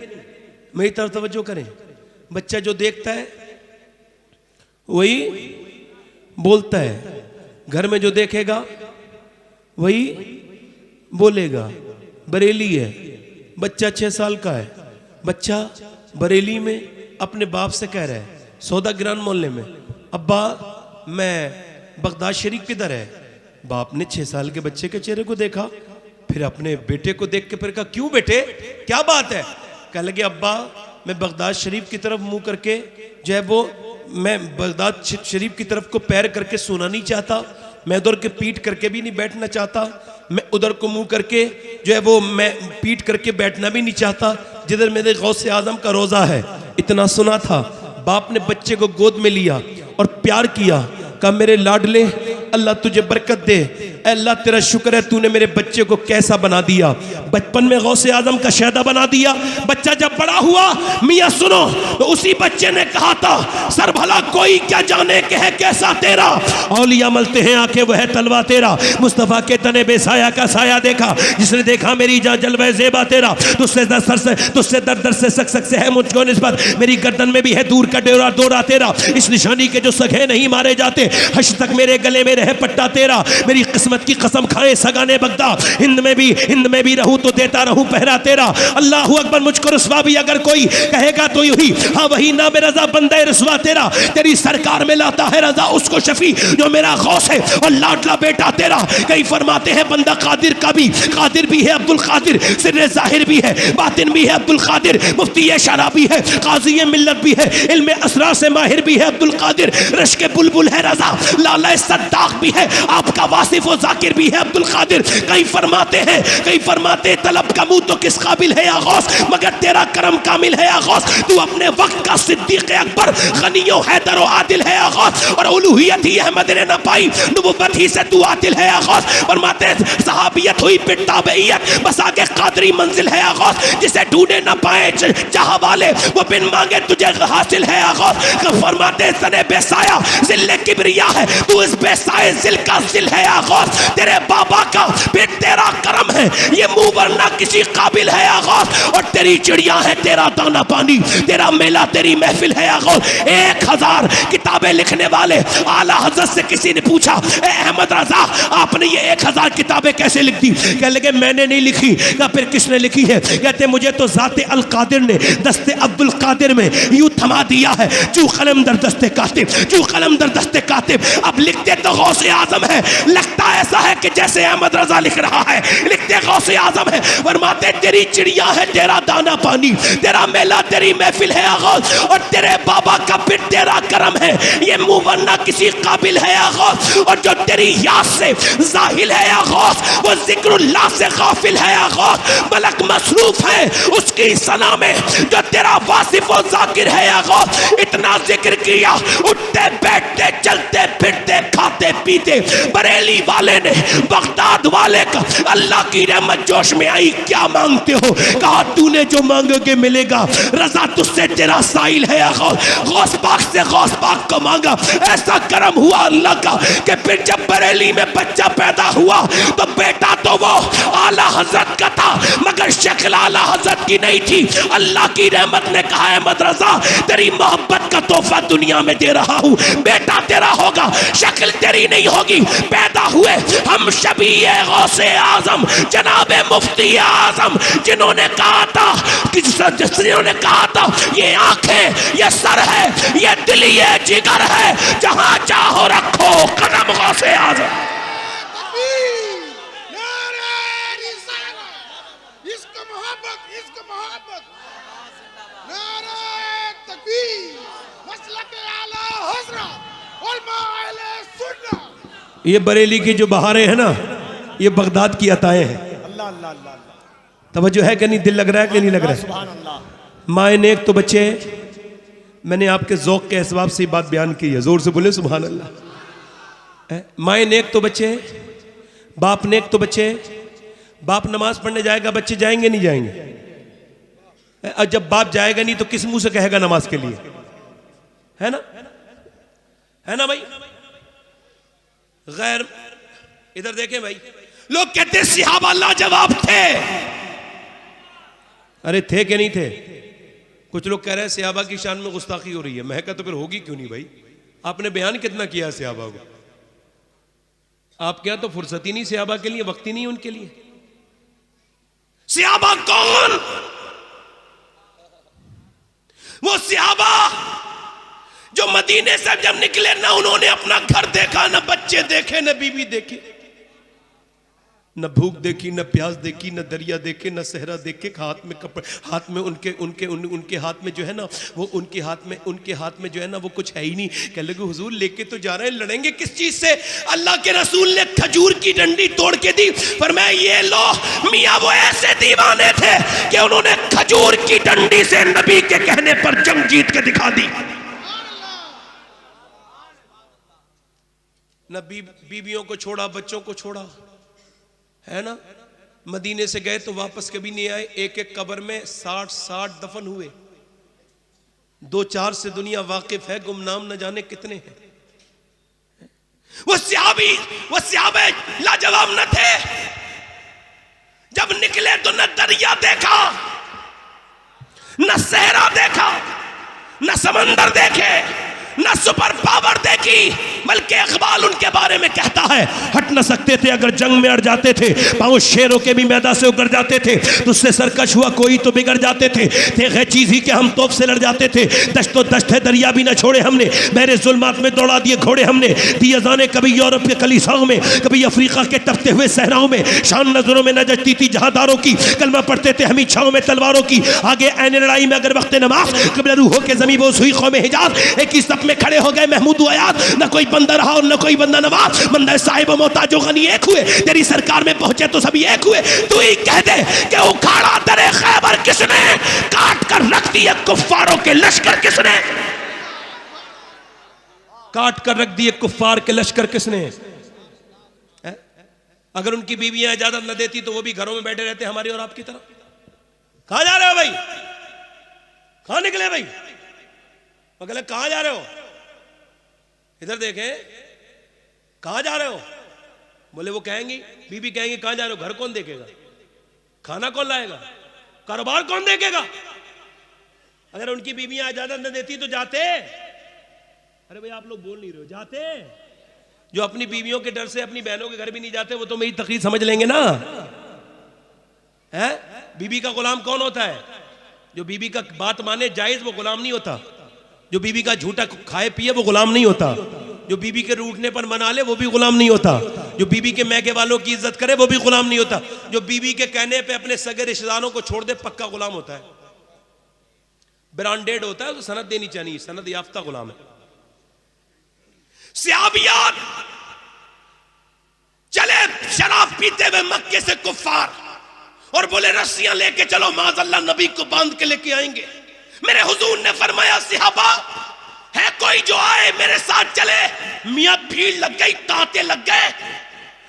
मेरी तरफ तवज्जो करें। बच्चा जो देखता है वही बोलता है, घर में जो देखेगा वही बोलेगा। बरेली है, बच्चा 6 साल का है, बच्चा बरेली में अपने बाप से कह रहा है, सौदा गिरान मोहल्ले में, अब्बा मैं बगदाद शरीफ किधर है? बाप ने 6 साल के बच्चे के चेहरे को देखा, फिर अपने बेटे को देख के फिर कहा, क्यों बेटे क्या बात है? कह लगे, अब्बा मैं बगदाद शरीफ की तरफ मुंह करके जो है वो, मैं बगदाद शरीफ की तरफ को पैर करके सोना नहीं चाहता, मैं उधर के पीठ करके भी नहीं बैठना चाहता, मैं उधर को मुंह करके जो है वो मैं पीठ करके बैठना भी नहीं चाहता जिधर मेरे गौसे आजम का रोजा है। इतना सुना था। बाप ने बच्चे को गोद में लिया और प्यार किया, कहा मेरे लाडले अल्लाह तुझे बरकत दे, अल्लाह तेरा शुक्र है तूने मेरे बच्चे को कैसा बना दिया, बचपन में गौसे आजम का शहदा बना दिया। बच्चा जब बड़ा हुआ, मियाँ सुनो, तो उसी बच्चे ने कहा था, सर भला कोई क्या जाने के है कैसा तेरा, औलिया मलते हैं आंखें वह है तलवा तेरा, मुस्तफ़ा के तने बेसाया का साया देखा, जिसने देखा मेरी जान जलवा ज़ेबा तेरा, तुझसे दर दर से सक से है मुझको निस्बत, मेरी गर्दन में भी है दूर का डोरा डोरा तेरा, इस निशानी के जो सगे नहीं मारे जाते, हश्र तक मेरे गले में रहे पट्टा तेरा, मेरी किस्मत की कसम खाए सगाने बगदा, हिंद में भी रहूं तो देता रहूं पहरा तेरा। अल्लाह अकबर, मुझको रुसवा भी अगर कोई कहेगा तो यूं ही, हाँ वही नाम रजा बंदा रुसवा तेरा, तेरी सरकार में लाता है रजा उसको शफी जो मेरा गौस है और लाडला बेटा तेरा। कई फरमाते हैं बंदा कादिर का भी, कादिर भी है अब्दुल कादिर, सिर्रे जाहिर भी है, बातिन भी है अब्दुल कादिर, मुफ्ती शरा भी है, काजी मिल्लत भी है, इल्मे असरार से माहिर भी है अब्दुल कादिर, रश के बुलबुल है रजा, लाला सद्दाक भी है, आपका वासिफ और जाकिर भी है अब्दुल कादिर। कई फरमाते तलब का मुंह तो किस काबिल है या गौस, मगर तेरा करम कामिल है या गौस, तू अपने वक्त का सिद्दीक अकबर, गनियो हैदर और आदिल है या गौस, और उलूहियत ही अहमद ने न पाई, नबुव्वत ही से तू आदिल है या गौस, फरमाते सहाबियत हुई फिर ताबईयत, बस आगे कादरी मंजिल है या गौस, जिसे ढूंढे न पाए चाह वाले वो बिन मांगे तुझे हासिल है या गौस। फरमाते सने बेसाया जिल्ले किबरिया है, तू इस बेसाए जिल का जिल है या गौस, तेरे बाबा का फिर तेरा करम है, ये मुंह वरना किसी काबिल है या गौस, और तेरी चिड़िया है तेरा दाना पानी, तेरा मेला तेरी महफिल है या गौस। 1000 किताबें लिखने वाले आला हजरत से किसी ने पूछा, अहमद रजा आपने ये 1000 किताबें कैसे लिख दी? कह लगे मैंने नहीं लिखी। क्या फिर किसने लिखी है? कहते मुझे तो जाते अल कादिर ने दस्ते अब्दुल कादिर में यूं थमा दिया है, चू कलम दर दस्ते कातिब, चू कलम दर दस्ते कातिब। अब लिखते तो गौसे आजम है, लगता ऐसा है कि जैसे अहमद रजा लिख रहा है, लिखते गौसे आजम है। फरमाते तेरी चिड़िया है तेरा दाना पानी, तेरा मेला तेरी महफिल है आगाज, और तेरे बाबा का फिर तेरा करम है, ये मुंह वरना किसी काबिल है आगाज, और जो तेरी याद से जाहिल है आगाज, वो जिक्रुल्लाह से गाफिल है आगाज। मलक मसरूफ है उसकी सना में, जो तेरा वासिफ और जाकिर है आगाज। इतना जिक्र किया, उठते बैठते चलते फिरते खाते पीते, बरेली वाले ने बगदाद वाले का अल्लाह की रहमत जोश में आई, क्या मांगते हो? कहा तूने जो मांगोगे मिलेगा, रजा तुझसे तेरा साइल है गौस पाक से गौस पाक को मांगा। ऐसा करम हुआ अल्लाह का कि फिर जब बरेली में बच्चा पैदा हुआ तो बेटा तो वो आला हजरत का था, मगर शक्ल आला हजरत की नहीं थी। अल्लाह की रहमत ने कहा अहमद रजा तेरी मोहब्बत का तोहफा दुनिया में दे रहा हूँ, बेटा तेरा होगा, शक्ल तेरी नहीं होगी। पैदा हुए हम शबीए गौसे आजम जनाबे मुफ्ती आजम, जिन्होंने कहा था जिन्होंने कहा था ये आंखें ये सर है ये दिल ये जिगर है, जहां चाहो रखो कदम गौसे आजम। इसका मोहब्बत ये बरेली की जो बहारें हैं ना, ये बगदाद की अताएं हैं। अल्लाह अल्लाह अल्लाह अल्लाह। तवज्जो है कि नहीं? दिल लग रहा है कि नहीं लग रहा है? सुभान अल्लाह। माए नेक तो बच्चे, मैंने आपके ज़ौक़ के असबाब से ये बात बयान की है, जोर से बोले सुभान अल्लाह। माए नेक तो बच्चे, बाप नेक तो बच्चे। बाप नमाज पढ़ने जाएगा, बच्चे जाएंगे नहीं जाएंगे? और जब बाप जाएगा नहीं तो किस मुंह से कहेगा नमाज के लिए? है ना, है ना भाई? गैर, इधर देखें भाई, लोग कहते हैं सहाबा लाजवाब थे। अरे थे कि नहीं थे? कुछ लोग कह रहे हैं सहाबा की शान में गुस्ताखी हो रही है। मैं कहता तो फिर होगी क्यों नहीं भाई? आपने बयान कितना किया सहाबा को? आप क्या तो फुर्सत ही नहीं सहाबा के लिए, वक्त ही नहीं उनके लिए। सहाबा कौन? वो सहाबा जो मदीने से जब निकले ना उन्होंने अपना घर देखा, ना बच्चे देखे, ना बीवी देखे, न भूख देखी, न प्यास देखी, न दरिया देखे, न सहरा देखे। हाथ में कपड़े, हाथ में उनके हाथ में जो है ना, वो उनके हाथ में जो है ना, वो कुछ है ही नहीं। कह लगे हुजूर लेके तो जा रहे हैं, लड़ेंगे किस चीज से? अल्लाह के रसूल ने खजूर की डंडी तोड़ के दी, फरमाया ये लो। मियां वो ऐसे दीवाने थे कि उन्होंने खजूर की डंडी से नबी के कहने पर जंग जीत के दिखा दी। न बीवियों को छोड़ा, बच्चों को छोड़ा, है ना? मदीने से गए तो वापस कभी नहीं आए। एक एक कब्र में 60 दफन हुए। 2-4 से दुनिया वाकिफ है, गुमनाम न जाने कितने हैं। वो सहाबे लाजवाब न थे। जब निकले तो न दरिया देखा, न सहरा देखा, न समंदर देखे, न सुपर पावर देखी, बल्कि इकबाल उनके बारे में कहता है हट न सकते थे अगर जंग में अड़ जाते थे। पांव शेरों के भी मैदा से उगर जाते थे, तुझसे सरकश हुआ कोई तो बिगड़ जाते थे। है चीज ही कि हम तोप से लड़ जाते थे। दश्तो दश्त है दरिया भी न छोड़े हमने, मेरे जुल्मात में दौड़ा दिए घोड़े हमने। दी अजाने कभी यूरोप के कलीसाओं में, कभी अफ्रीका के तपते हुए सहराओं में। शान नजरों में न जचती थी जहादारों की, कलमा पढ़ते थे हम इच्छाओं में तलवारों की। आगे ऐन लड़ाई में अगर वक्त नमाज, कबल रूहों के ज़मीं वो सुई कौम हिजाज। एक ही सफ में खड़े हो गए महमूद आयात, न कोई बंदा रहा और न कोई बंदा नवाज। बंदा साहिब मोहताज जो गनी एक हुए, तेरी सरकार में पहुंचे तो सभी एक हुए। तू ही कह दे कि उखाड़ा दरे खैबर किसने, काट कर रख दिए कुफ्फारों के लश्कर किसने? काट कर रख दिए कुफ्फार के लश्कर किसने? अगर उनकी बीवियां इजाजत न देती तो वो भी घरों में बैठे रहते हमारी और आपकी तरह। कहां जा रहे हो भाई? कहां निकले भाई? मैं कहां जा रहे हो? इधर देखे, कहां जा रहे हो? बोले वो कहेंगी, बीबी कहेंगी कहां जा रहे हो? घर कौन देखेगा? खाना कौन लाएगा? कारोबार कौन देखेगा? अगर उनकी बीबियां इजाजत न देती तो जाते। अरे भाई आप लोग बोल नहीं रहे हो, जाते। जो अपनी बीवियों के डर से अपनी बहनों के घर भी नहीं जाते वो तो मेरी तकलीफ समझ लेंगे ना। है बीबी का गुलाम कौन होता है? जो बीबी का बात माने जायज, वो गुलाम नहीं होता। जो बीबी का झूठा खाए पिए वो गुलाम नहीं होता। जो बीबी के रूठने पर मना ले वो भी गुलाम नहीं होता। जो बीबी के मैके वालों की इज्जत करे वो भी गुलाम नहीं होता। जो बीबी के कहने पे अपने सगे रिश्तेदारों को छोड़ दे पक्का गुलाम होता है, ब्रांडेड होता है, तो सनद देनी चाहिए, सनद याफ्ता गुलाम है। सहाबियात चले शराब पीते हुए मक्के से कुफ्फार और बोले रस्सियां लेके चलो, माज़अल्लाह नबी को बांध के लेके आएंगे। मेरे हुजूर ने फरमाया सहाबा है कोई जो आए मेरे साथ चले। मियां भीड़ लग गई, तांते लग गए।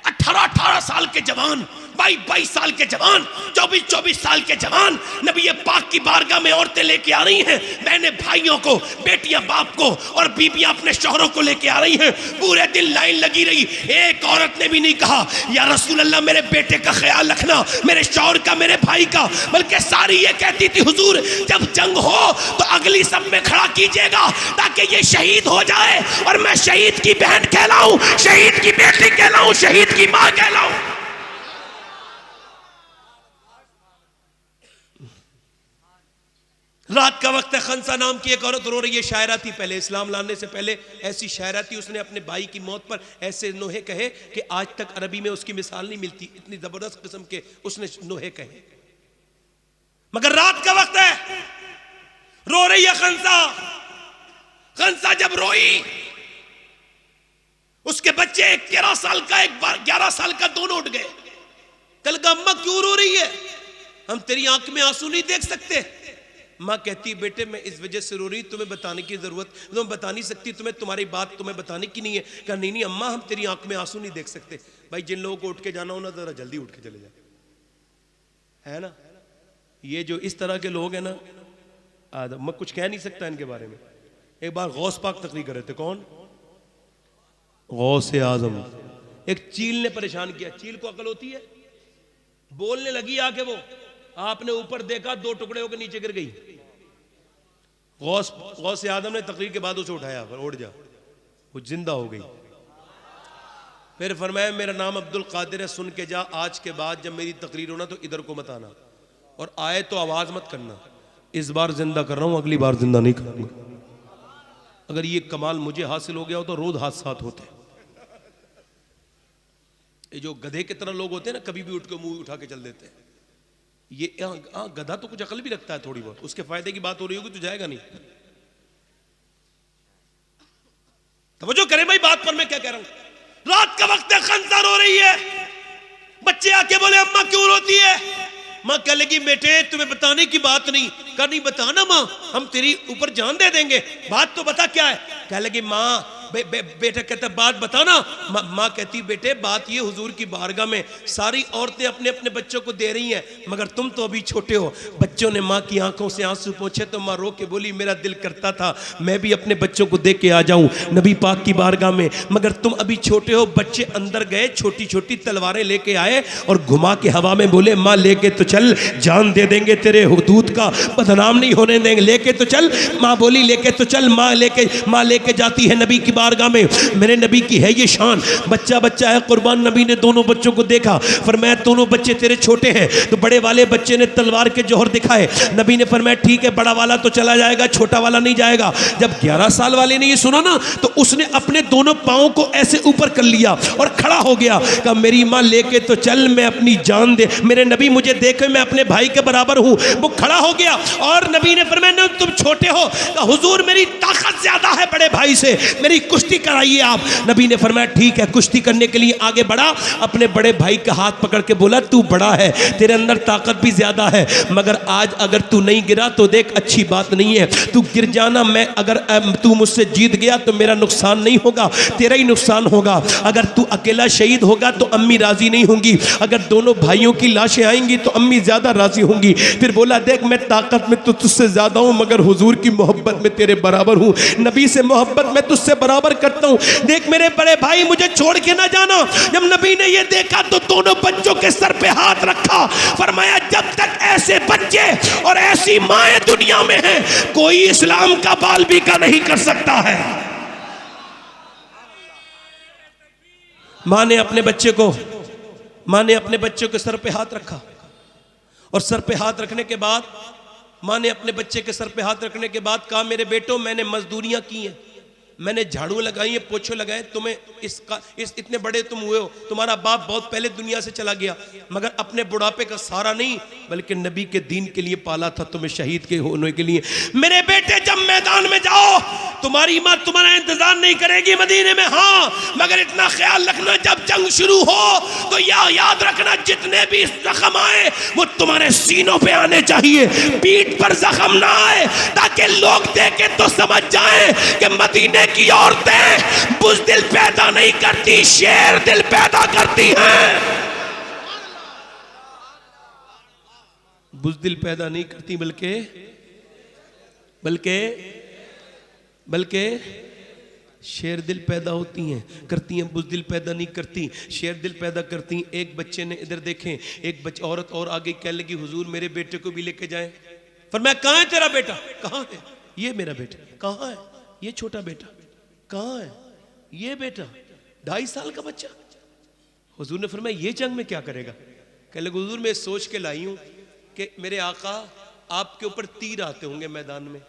18 साल के जवान, 22 साल के जवान, 24 साल के जवान नबी पाक की बारगाह में औरतें लेके आ रही हैं, बहनें भाइयों को, बेटियां बाप को और बीबियां अपने शौहरों को लेके आ रही हैं। पूरे दिन लाइन लगी रही, एक औरत ने भी नहीं कहा या रसूल अल्लाह मेरे बेटे का ख्याल रखना, मेरे शौहर का, मेरे भाई का, बल्कि सारी ये कहती थी हुजूर जब जंग हो तो अगली सब में खड़ा कीजिएगा ताकि ये शहीद हो जाए और मैं शहीद की बहन कहलाऊं, शहीद की बेटी कहलाऊं, शहीद की मां कहलाऊं। रात का वक्त है, खंसा नाम की एक औरत रो रही है। शायरा थी, पहले इस्लाम लाने से पहले ऐसी शायरा थी। उसने अपने भाई की मौत पर ऐसे नोहे कहे कि आज तक अरबी में उसकी मिसाल नहीं मिलती, इतनी जबरदस्त किस्म के उसने नोहे कहे। मगर रात का वक्त है, रो रही है खंसा। खंसा जब रोई, उसके बच्चे, एक 13 साल का, एक 11 साल का, दोनों उठ गए। कल का अम्मा क्यों रो रही है? हम तेरी आंख में आंसू नहीं देख सकते। माँ कहती है बेटे मैं इस वजह से रो रही, तुम्हें बताने की जरूरत, तुम बता नहीं सकती, तुम्हें तुम्हारी बात तुम्हें बताने की नहीं है। कहा नहीं नहीं अम्मा, हम तेरी आंख में आंसू नहीं देख सकते। भाई जिन लोगों को उठ के जाना हो ना, जरा जल्दी उठ के चले जाए, है ना। ये जो इस तरह के लोग हैं ना, मैं कुछ कह नहीं सकता इनके बारे में। एक बार गौस पाक तकरीर कर रहे थे, कौन? गौस आजम। एक चील ने परेशान किया। चील को अकल होती है, बोलने लगी आके, वो आपने ऊपर देखा, 2 टुकड़े होकर नीचे गिर गई। गौस आजम ने तकरीर के बाद उसे उठाया, उठ जा, वो जिंदा हो गई। फिर फरमाया मेरा नाम अब्दुल कादिर है, सुन के जा, आज के बाद जब मेरी तकरीर हो ना तो इधर को मत आना, और आए तो आवाज मत करना। इस बार जिंदा कर रहा हूं, अगली बार जिंदा नहीं करूंगा। अगर ये कमाल मुझे हासिल हो गया हो तो रोज हादसात होते। ये जो गधे की तरह लोग होते हैं ना, कभी भी उठ के मुंह उठा के चल देते हैं। ये गधा तो कुछ अकल भी रखता है थोड़ी बहुत, उसके फायदे की बात हो रही होगी तो जाएगा नहीं। तवज्जो करें भाई बात पर, मैं क्या कह रहा हूं। रात का वक्त है, खंजर हो रही है, बच्चे आके बोले अम्मा क्यों रोती है? माँ कह लगी बेटे तुम्हें बताने की बात नहीं। कहा नहीं बताना माँ, हम तेरी ऊपर जान दे देंगे, बात तो बता क्या है। कह लगी माँ बेटा कहता बात बताना। माँ कहती बेटे बात ये, हुजूर की बारगाह में सारी औरतें अपने अपने बच्चों को दे रही हैं, मगर तुम तो अभी छोटे हो। बच्चों ने माँ की आंखों से आंसू पोंछे तो माँ रो के बोली मेरा दिल करता था मैं भी अपने बच्चों को दे के आ जाऊं नबी पाक की बारगाह में, मगर तुम अभी छोटे हो। बच्चे अंदर गए, छोटी छोटी तलवारें लेके आए और घुमा के हवा में बोले माँ लेके तो चल, जान दे देंगे तेरे हुदूद का, बदनाम नहीं होने देंगे, लेके तो चल। माँ बोली लेके तो चल। माँ लेके जाती है नबी की बारगाह में। मेरे नबी की है ये शान। बच्चा बच्चा है कुर्बान। नबी ने दोनों बच्चों को देखा, फरमाया दोनों बच्चे तेरे छोटे हैं। तो बड़े वाले बच्चे ने तलवार के जौहर दिखाए। नबी ने फरमाया ठीक है, बड़ा वाला तो चला जाएगा, छोटा वाला नहीं जाएगा। जब 11 साल वाले ने ये सुना ना, तो उसने अपने दोनों पांव को ऐसे ऊपर कर लिया और खड़ा हो गया। कहा मेरी माँ लेके तो चल, मैं अपनी जान दे, मेरे नबी मुझे देखे मैं अपने भाई के बराबर हूं। वो खड़ा हो गया और नबी ने फरमाया तुम छोटे हो। कहा हुजूर मेरी ताकत ज्यादा है बड़े भाई से, मेरी कुश्ती कराइए आप। नबी ने फरमाया ठीक है। कुश्ती करने के लिए आगे बढ़ा, अपने बड़े भाई का हाथ पकड़ के बोला तू बड़ा है, तेरे अंदर ताकत भी ज्यादा है, मगर आज अगर तू नहीं गिरा तो देख अच्छी बात नहीं है, तू गिर जाना। मैं अगर तू मुझसे जीत गया तो मेरा नुकसान नहीं होगा, तेरा ही नुकसान होगा। अगर तू अकेला शहीद होगा तो अम्मी राजी नहीं होंगी, अगर दोनों भाइयों की लाशें आएंगी तो अम्मी ज्यादा राजी होंगी। फिर बोला देख मैं ताकत में तो तुझसे ज्यादा हूं, मगर हुजूर की मोहब्बत में तेरे बराबर हूं, नबी से मोहब्बत मैं तुझसे बराबर करता हूं। देख मेरे बड़े भाई मुझे छोड़ के ना जाना। जब नबी ने ये देखा तो दोनों बच्चों के सर पे हाथ रखा, फरमाया जब तक ऐसे बच्चे और ऐसी माएं दुनिया में हैं, कोई इस्लाम का बाल बीका नहीं कर सकता है। मां ने अपने बच्चे के सर पे हाथ रखा, और सर पे हाथ रखने के बाद मां ने अपने बच्चे के सर पे हाथ रखने के बाद कहा मेरे बेटो मैंने मजदूरियां की हैं, मैंने झाड़ू लगाई है, पोछे लगाए, तुम्हें इतने बड़े तुम हुए हो, तुम्हारा बाप बहुत पहले दुनिया से चला गया, मगर अपने बुढ़ापे का सहारा नहीं बल्कि नबी के दीन के लिए पाला था, तुम्हें शहीद के होने के लिए। मेरे बेटे जब मैदान में जाओ तुम्हारी माँ तुम्हारा इंतजार नहीं करेगी मदीने में, हाँ, मगर इतना ख्याल रखना जब जंग शुरू हो तो याद रखना जितने भी जख्म आए वो तुम्हारे सीनों पे आने चाहिए, पीठ पर जख्म ना आए, ताकि लोग देखे तो समझ जाए कि मदीने की औरतें बुज़दिल पैदा नहीं करती, शेर दिल पैदा करती हैं। बुज़दिल पैदा नहीं करती बल्कि शेर दिल पैदा होती हैं, करती हैं, बुज़दिल पैदा नहीं करती, शेर दिल पैदा करती। एक बच्चे ने इधर देखें, एक बच्चे औरत और आगे कहने लगी हुजूर मेरे बेटे को भी लेके जाएं। फरमाया कहाँ है तेरा बेटा? कहाँ है? ये मेरा बेटा। कहाँ है? ये छोटा बेटा। कहाँ है? ये बेटा 2.5 साल का बच्चा। हुजूर ने फरमाया ये जंग में क्या करेगा? कह लगे हुजूर मैं सोच के लाई हूं कि मेरे आका आपके ऊपर तीर आते होंगे मैदान में,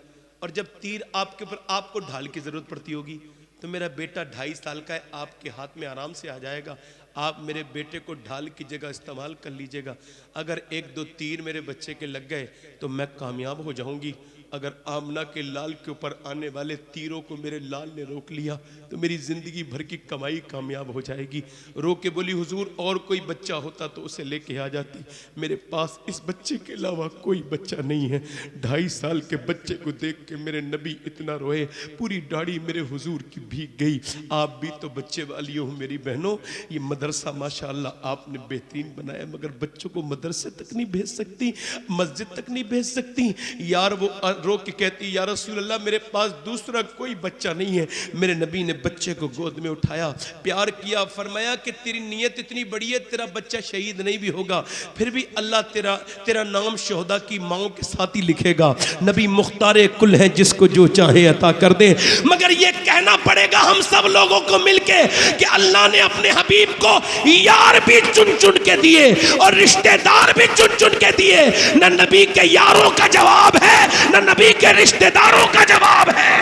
और जब तीर आपके ऊपर आपको ढाल की जरूरत पड़ती होगी तो मेरा बेटा 2.5 साल का है, आपके हाथ में आराम से आ जाएगा, आप मेरे बेटे को ढाल की जगह इस्तेमाल कर लीजिएगा। अगर 1-2 तीर मेरे बच्चे के लग गए तो मैं कामयाब हो जाऊंगी, अगर आमना के लाल के ऊपर आने वाले तीरों को मेरे लाल ने रोक लिया तो मेरी जिंदगी भर की कमाई कामयाब हो जाएगी। रो के बोली, हुजूर और कोई बच्चा होता तो उसे लेके आ जाती, मेरे पास इस बच्चे के अलावा कोई बच्चा नहीं है। 2.5 साल के बच्चे को देख के मेरे नबी इतना रोए, पूरी दाढ़ी मेरे हुजूर की भीग गई। आप भी तो बच्चे वाली हो मेरी बहनों, ये मदरसा माशाअल्लाह आपने बेहतरीन बनाया, मगर बच्चों को मदरसे तक नहीं भेज सकती, मस्जिद तक नहीं भेज सकती। यार वो रो के कहती, या रसूल अल्लाह मेरे पास दूसरा कोई बच्चा नहीं है। मेरे नबी ने बच्चे को गोद में उठाया, प्यार किया, फरमाया कि तेरी नीयत इतनी बड़ी है, तेरा बच्चा शहीद नहीं भी होगा फिर भी अल्लाह तेरा नाम शोहदा की माओं के साथ ही लिखेगा। नबी मुख्तारे कुल है, जिसको जो चाहे अता कर दे। मगर ये कहना पड़ेगा हम सब लोगों को मिलके कि अल्लाह ने अपने हबीब को यार भी चुन चुन के दिए और रिश्तेदार भी चुन चुन के दिए। न नबी के यारों का जवाब है, न नबी के रिश्तेदारों का जवाब है।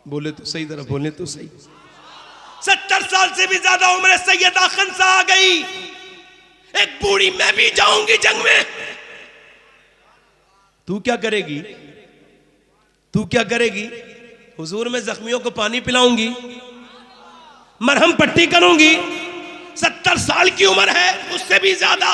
बोले तो सही, जरा बोले तो सही। 70 साल से भी ज्यादा उम्र सैयदा खंसा आ गई, एक बूढ़ी मैं भी जाऊंगी जंग में। तू क्या करेगी, तू क्या करेगी? हुजूर में जख्मियों को पानी पिलाऊंगी, मरहम पट्टी करूंगी। 70 साल की उम्र है, उससे भी ज्यादा।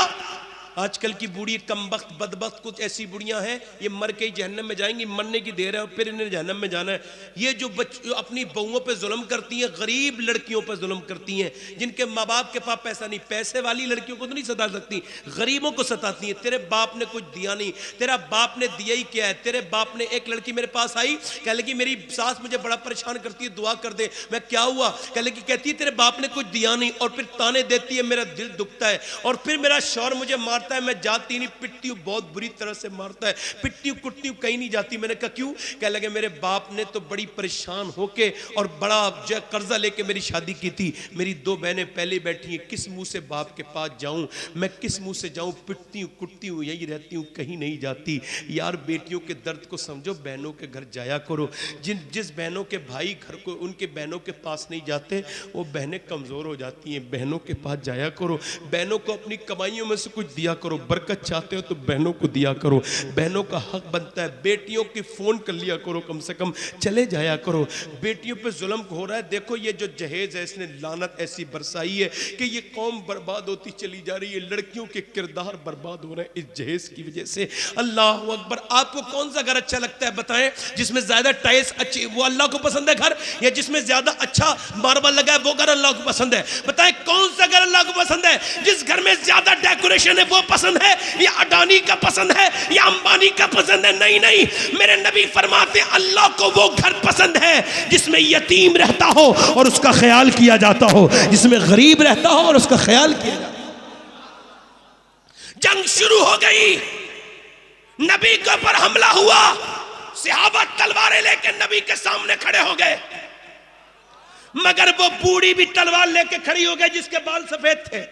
आजकल की बूढ़ी कमबख्त बदबख्त कुछ ऐसी बुढ़ियां हैं, ये मर के ही जहन्नम में जाएंगी, मरने की देर है और फिर इन्हें जहन्नम में जाना है। ये जो अपनी बहुओं पे जुल्म करती हैं, गरीब लड़कियों पे जुल्म करती हैं, जिनके माँ बाप के पास पैसा नहीं, पैसे वाली लड़कियों को तो नहीं सता सकती, गरीबों को सताती हैं। तेरे बाप ने कुछ दिया नहीं, तेरा बाप ने दिया ही क्या है? तेरे बाप ने, एक लड़की मेरे पास आई, कह लगी मेरी सास मुझे बड़ा परेशान करती है, दुआ कर दे। मैं क्या हुआ? कह लगी, कहती है तेरे बाप ने कुछ दिया नहीं, और फिर ताने देती है, मेरा दिल दुखता है, और फिर मेरा शौहर मुझे मारता है, मैं जाती नहीं, पिटती हूं, बहुत बुरी तरह से मारता है, पिटती हूं कुटती हूं, कहीं नहीं जाती। मैंने कहा क्यों? कह लगे मेरे बाप ने तो बड़ी परेशान होके और बड़ा जो कर्जा लेके मेरी शादी की थी, मेरी 2 बहनें पहले बैठी हैं, किस मुंह से बाप के पास जाऊं मैं, किस मुंह से जाऊं? पिटती हूं कुटती हूं, यही रहती हूं, कहीं नहीं जाती। यार बेटियों के दर्द को समझो, बहनों के घर जाया करो। जिस बहनों के भाई घर को उनके बहनों के पास नहीं जाते, वो बहनें कमजोर हो जाती हैं। बहनों के पास जाया करो, बहनों को अपनी कमाइयों में से कुछ दिया करो, बरकत चाहते हो तो बहनों को दिया करो, बहनों का हक बनता है। बेटियों की फोन कर लिया करो, कम से कम चले जाया करो। बेटियों पे जुल्म हो रहा है, देखो ये जो जहेज है इसने लानत ऐसी बरसाई है कि ये कौम बर्बाद होती चली जा रही है, लड़कियों के किरदार बर्बाद हो रहे हैं इस जहेज की वजह से। अल्लाह अकबर। आपको कौन सा घर अच्छा लगता है बताएं? जिसमें ज्यादा टाइल्स अच्छी, वो अल्लाह को पसंद है घर, या जिसमें ज्यादा अच्छा मार्बल लगा है वो घर अल्लाह को पसंद है? बताएं कौन सा घर अल्लाह को पसंद है? जिस घर में ज्यादा डेकोरेशन है वो पसंद है, या अडानी का पसंद है, या अंबानी का पसंद है? नहीं नहीं, मेरे नबी फरमाते अल्लाह को वो घर पसंद है जिसमें यतीम रहता हो और उसका ख्याल किया जाता हो, जिसमें गरीब रहता हो और उसका ख्याल किया जाता हो। जंग शुरू हो गई, नबी के ऊपर हमला हुआ, सहाबा तलवारें लेकर नबी के सामने खड़े हो गए, मगर वो बूढ़ी भी तलवार लेके खड़ी हो गई जिसके बाल सफेद थे।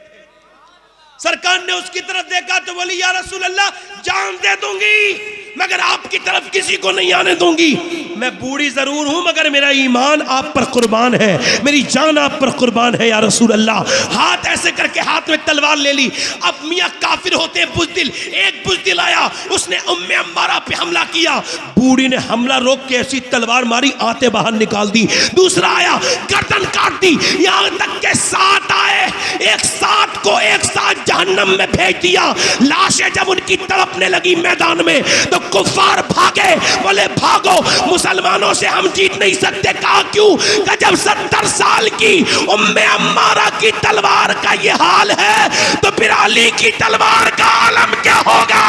सरकार ने उसकी तरफ देखा तो बोली, या रसूल अल्लाह जान दे दूंगी मगर आपकी तरफ किसी को नहीं आने दूंगी। मैं बूढ़ी जरूर हूं मगर मेरा ईमान आप पर कुर्बान है, मेरी जान आप पर कुर्बान है या रसूल अल्लाह। हाथ ऐसे करके हाथ में तलवार ले ली। अब मियां काफिर होते हैं बुज़दिल, एक बुज़दिल आया, उसने उम्मे अम्मारा पे हमला किया। बूढ़ी ने हमला रोक के ऐसी तलवार मारी, आते बाहर निकाल दी। दूसरा आया, गर्दन काट दी। यहां तक के 7 आए, एक 7 को एक साथ जहन्नम में भेज दिया। लाशें जब उनकी तड़पने लगी मैदान में तो कुफार भागे, बोले भागो, मुसलमानों से हम जीत नहीं सकते। कहा क्यों? कि जब 70 साल की उम्मे अम्मारा की तलवार का ये हाल है तो फिर अली की तलवार का आलम क्या होगा?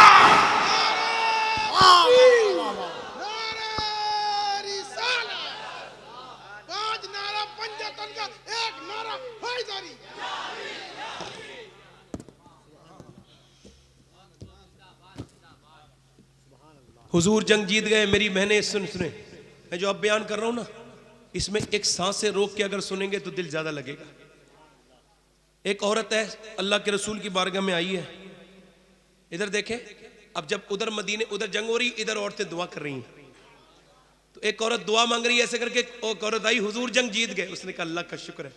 हुजूर जंग जीत गए। मेरी बहनें सुने, मैं जो अब बयान कर रहा हूं ना, इसमें एक सांस से रोक के अगर सुनेंगे तो दिल ज्यादा लगेगा। एक औरत है, अल्लाह के रसूल की बारगाह में आई है, इधर देखें। अब जब उधर मदीने उधर जंग हो रही, इधर औरतें दुआ कर रही हैं, तो एक औरत दुआ मांग रही है ऐसे करके। एक औरत आई, हुजूर जंग जीत गए। उसने कहा अल्लाह का शुक्र है।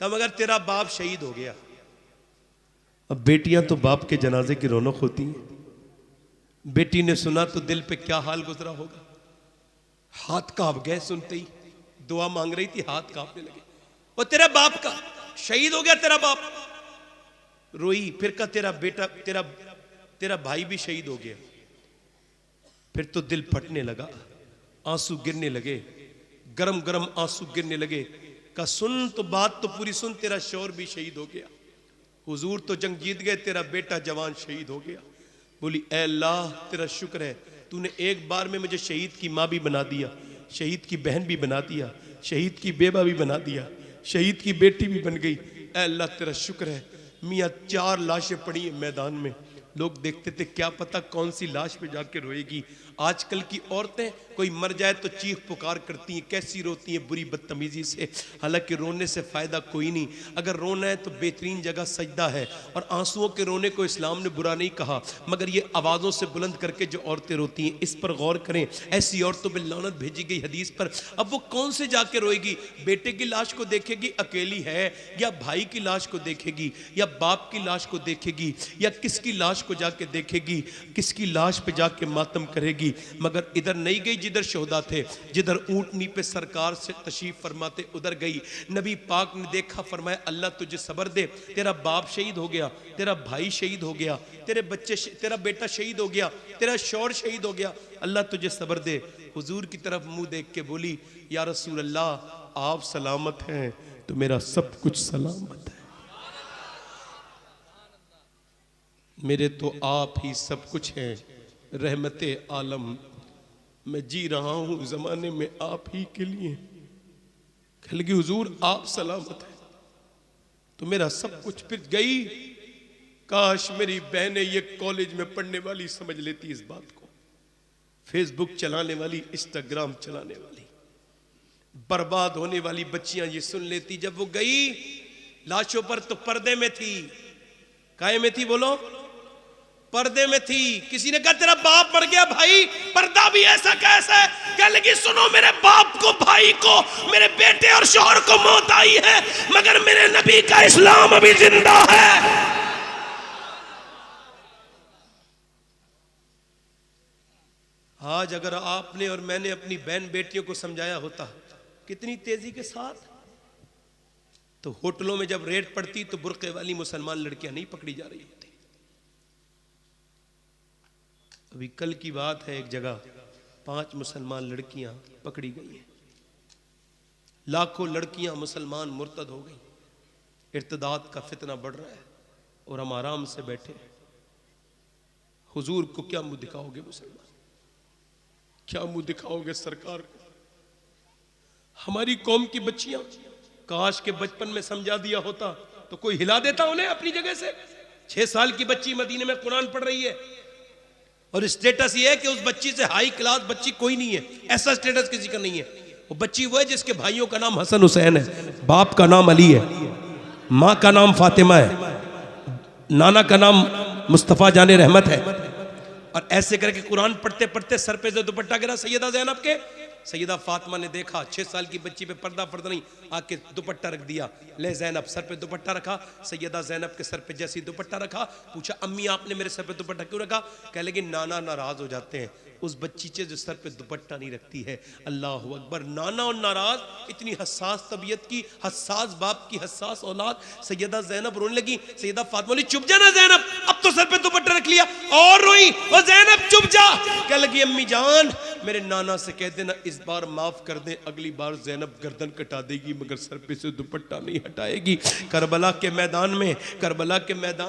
कहा मगर तेरा बाप शहीद हो गया। अब बेटियां तो बाप के जनाजे की रौनक होती हैं। बेटी ने सुना तो दिल पे क्या हाल गुजरा होगा। हाथ कांप गए सुनते ही, दुआ मांग रही थी, हाथ कांपने लगे। वो तेरा बाप का शहीद हो गया, तेरा बाप। रोई, फिर कहा तेरा बेटा, तेरा भाई भी शहीद हो गया। फिर तो दिल फटने लगा, आंसू गिरने लगे, गरम गरम आंसू गिरने लगे। कहा सुन तो बात तो पूरी सुन, तेरा शौहर भी शहीद हो गया, हुजूर तो जंग जीत गए, तेरा बेटा जवान शहीद हो गया। बोली ऐ अल्लाह तेरा शुक्र है, तूने एक बार में मुझे शहीद की माँ भी बना दिया, शहीद की बहन भी बना दिया, शहीद की बेबा भी बना दिया, शहीद की बेटी भी बन गई। ऐ अल्लाह तेरा शुक्र है। मियाँ 4 लाशें पड़ी हैं मैदान में। लोग देखते थे क्या पता कौन सी लाश पे जाके रोएगी। आजकल की औरतें कोई मर जाए तो चीख पुकार करती हैं, कैसी रोती हैं बुरी बदतमीजी से। हालांकि रोने से फायदा कोई नहीं। अगर रोना है तो बेहतरीन जगह सजदा है, और आंसुओं के रोने को इस्लाम ने बुरा नहीं कहा, मगर ये आवाज़ों से बुलंद करके जो औरतें रोती हैं, इस पर गौर करें। ऐसी औरतों पर लानत भेजी गई हदीस पर। अब वो कौन से जाके रोएगी? बेटे की लाश को देखेगी अकेली है, या भाई की लाश को देखेगी, या बाप की लाश को देखेगी, या किसकी लाश को जाके देखेगी, किसकी लाश पे जाके मातम करेगी? मगर इधर नहीं गई जिधर शोहदा थे, जिधर ऊंटनी पे सरकार से तशरीफ फरमाते उधर गई। नबी पाक ने देखा, फरमाया अल्लाह तुझे सब्र दे, तेरा बाप शहीद हो गया, तेरा भाई शहीद हो गया, तेरा बेटा शहीद हो गया, तेरा शौहर शहीद हो गया, अल्लाह तुझे सब्र दे। हुजूर की तरफ मुंह देख के बोली या रसूल अल्लाह आप सलामत हैं तो मेरा सब कुछ सलामत है, मेरे तो आप ही सब कुछ हैं, रहमते आलम, मैं जी रहा हूं जमाने में आप ही के लिए। कह लगी हुजूर आप सलामत हैं तो मेरा सब कुछ। फिर गई, काश मेरी बहनें ये कॉलेज में पढ़ने वाली समझ लेती इस बात को, फेसबुक चलाने वाली, इंस्टाग्राम चलाने वाली, बर्बाद होने वाली बच्चियां ये सुन लेती। जब वो गई लाशों पर तो पर्दे में थी, काहे में थी बोलो? पर्दे में थी। किसी ने कहा तेरा बाप मर गया भाई, पर्दा भी ऐसा कैसे? कह लगी सुनो, मेरे बाप को, भाई को, मेरे बेटे और शौहर को मौत आई है, मगर मेरे नबी का इस्लाम अभी जिंदा है। आज अगर आपने और मैंने अपनी बहन बेटियों को समझाया होता कितनी तेजी के साथ, तो होटलों में जब रेड पड़ती तो बुर्के वाली मुसलमान लड़कियां नहीं पकड़ी जा रही होती। अभी कल की बात है, एक जगह 5 मुसलमान लड़कियां पकड़ी गई हैं। लाखों लड़कियां मुसलमान मुर्तद हो गई। इर्तिदाद का फितना बढ़ रहा है और हम आराम से बैठे हैं। हुजूर को क्या मुंह दिखाओगे मुसलमान? क्या मुंह दिखाओगे सरकार को? हमारी कौम की बच्चियां, काश के बचपन में समझा दिया होता तो कोई हिला देता उन्हें अपनी जगह से। 6 साल की बच्ची मदीने में कुरान पढ़ रही है और स्टेटस ये है कि उस बच्ची से हाई क्लास बच्ची कोई नहीं है। ऐसा स्टेटस किसी का नहीं है। वो बच्ची वो है जिसके भाइयों का नाम हसन हुसैन है, बाप का नाम अली है, माँ का नाम फातिमा है, नाना का नाम मुस्तफ़ा जाने रहमत है। और ऐसे करके कुरान पढ़ते पढ़ते सर पे से दुपट्टा गिरा सैयदा ज़ैनब के। सैयदा फातिमा ने देखा 6 साल की बच्ची पे पर्दा नहीं, आके दुपट्टा रख दिया। ले ज़ैनब, सर पे दुपट्टा रखा। सैयदा ज़ैनब के सर पे जैसे दुपट्टा रखा, पूछा अम्मी आपने मेरे सर पे दुपट्टा क्यों रखा? कह लगे नाना नाराज हो जाते हैं उस बच्ची से जो सर पे दुपट्टा नहीं रखती है। अल्लाह अकबर। नाना और नाराज, इतनी हसास तबीयत की, हसास बाप की हसास औलाद। सैयदा ज़ैनब रोने लगी। सैयदा फातिमा ने चुप जा ना ज़ैनब, अब तो सर पे दुपट्टा रख लिया। और रोई, ओ ज़ैनब चुप जा। कह लगी अम्मी जान मेरे नाना से कह देना इस बार माफ कर दे, अगली बार ज़ैनब गर्दन कटा देगी मगर सर पे से दुपट्टा नहीं हटाएगी। करबला के मैदान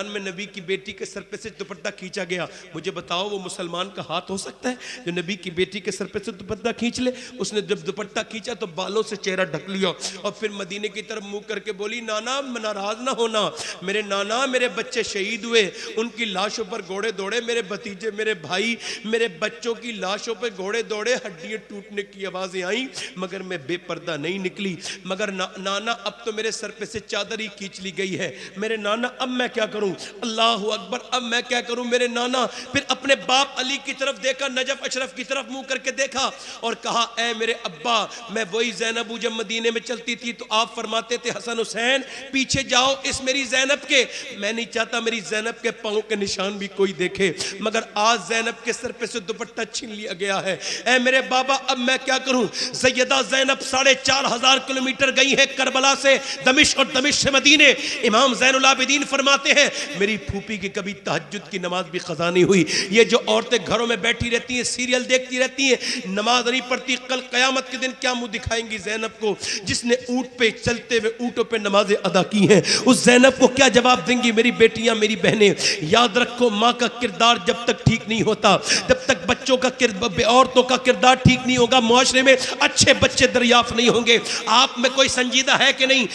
में नबी की बेटी के सर पे से दुपट्टा खींचा गया। मुझे बताओ वो मुसलमान का हाथ हो सकता है जो नबी की बेटी के सर पे से दुपट्टा खींच ले? उसने जब दुपट्टा खींचा तो बालों से चेहरा ढक लिया और फिर मदीने की तरफ मुंह करके बोली नाना नाराज ना होना, मेरे नाना मेरे बच्चे शहीद हुए, उनकी लाशों पर घोड़े दौड़े, मेरे भतीजे मेरे भाई मेरे बच्चों की लाशों पर घोड़े दौड़े, हड्डियां टूटने की आवाजें आई, मगर मैं बेपर्दा नहीं निकली। मगर नाना अब तो मेरे सर पे से चादर ही खींच ली गई है। मेरे नाना अब मैं क्या करूं? अल्लाह अकबर, अब मैं क्या करूं? मेरे नाना फिर अपने बाप अली की तरफ देखा, नजफ अशरफ की तरफ मुंह करके देखा और कहा, ऐ मेरे अब्बा, मैं वही ज़ैनब हूं जब मदीने में चलती थी तो आप फरमाते थे हसन हुसैन पीछे जाओ इस मेरी ज़ैनब के। मैं नहीं चाहता मेरी ज़ैनब के पांव के निशान भी कोई देखे, मगर आज ज़ैनब के सर पे से दुपट्टा छीन लिया गया है। ऐ मेरे बाबा, अब मैं क्या करूं? सैयदा ज़ैनब 4,500 किलोमीटर गई है करबला से दमिश्क और दमिश्क से मदीने। इमाम ज़ैनुल आबिदीन फरमाते हैं, मेरी फूफी की कभी तहज्जुद की नमाज भी क़ज़ा नहीं हुई। ये जो औरतें घरों में बैठी रहती हैं, सीरियल देखती रहती हैं, नमाज नहीं पढ़ती, कल क़यामत के दिन क्या मुंह दिखाएंगी ज़ैनब को जिसने ऊंट पे चलते हुए ऊंटों पे नमाजें अदा की हैं? उस ज़ैनब को क्या जवाब देंगी? मेरी बेटियां, मेरी बहनें, याद रखो, माँ का किरदार जब तक ठीक नहीं होता, जब तक बच्चों का औरतों का किरदार ठीक नहीं होगा, मुआशरे में अच्छे बच्चे दरियाफ्त नहीं होंगे। आप में कोई संजीदा है कि नहीं?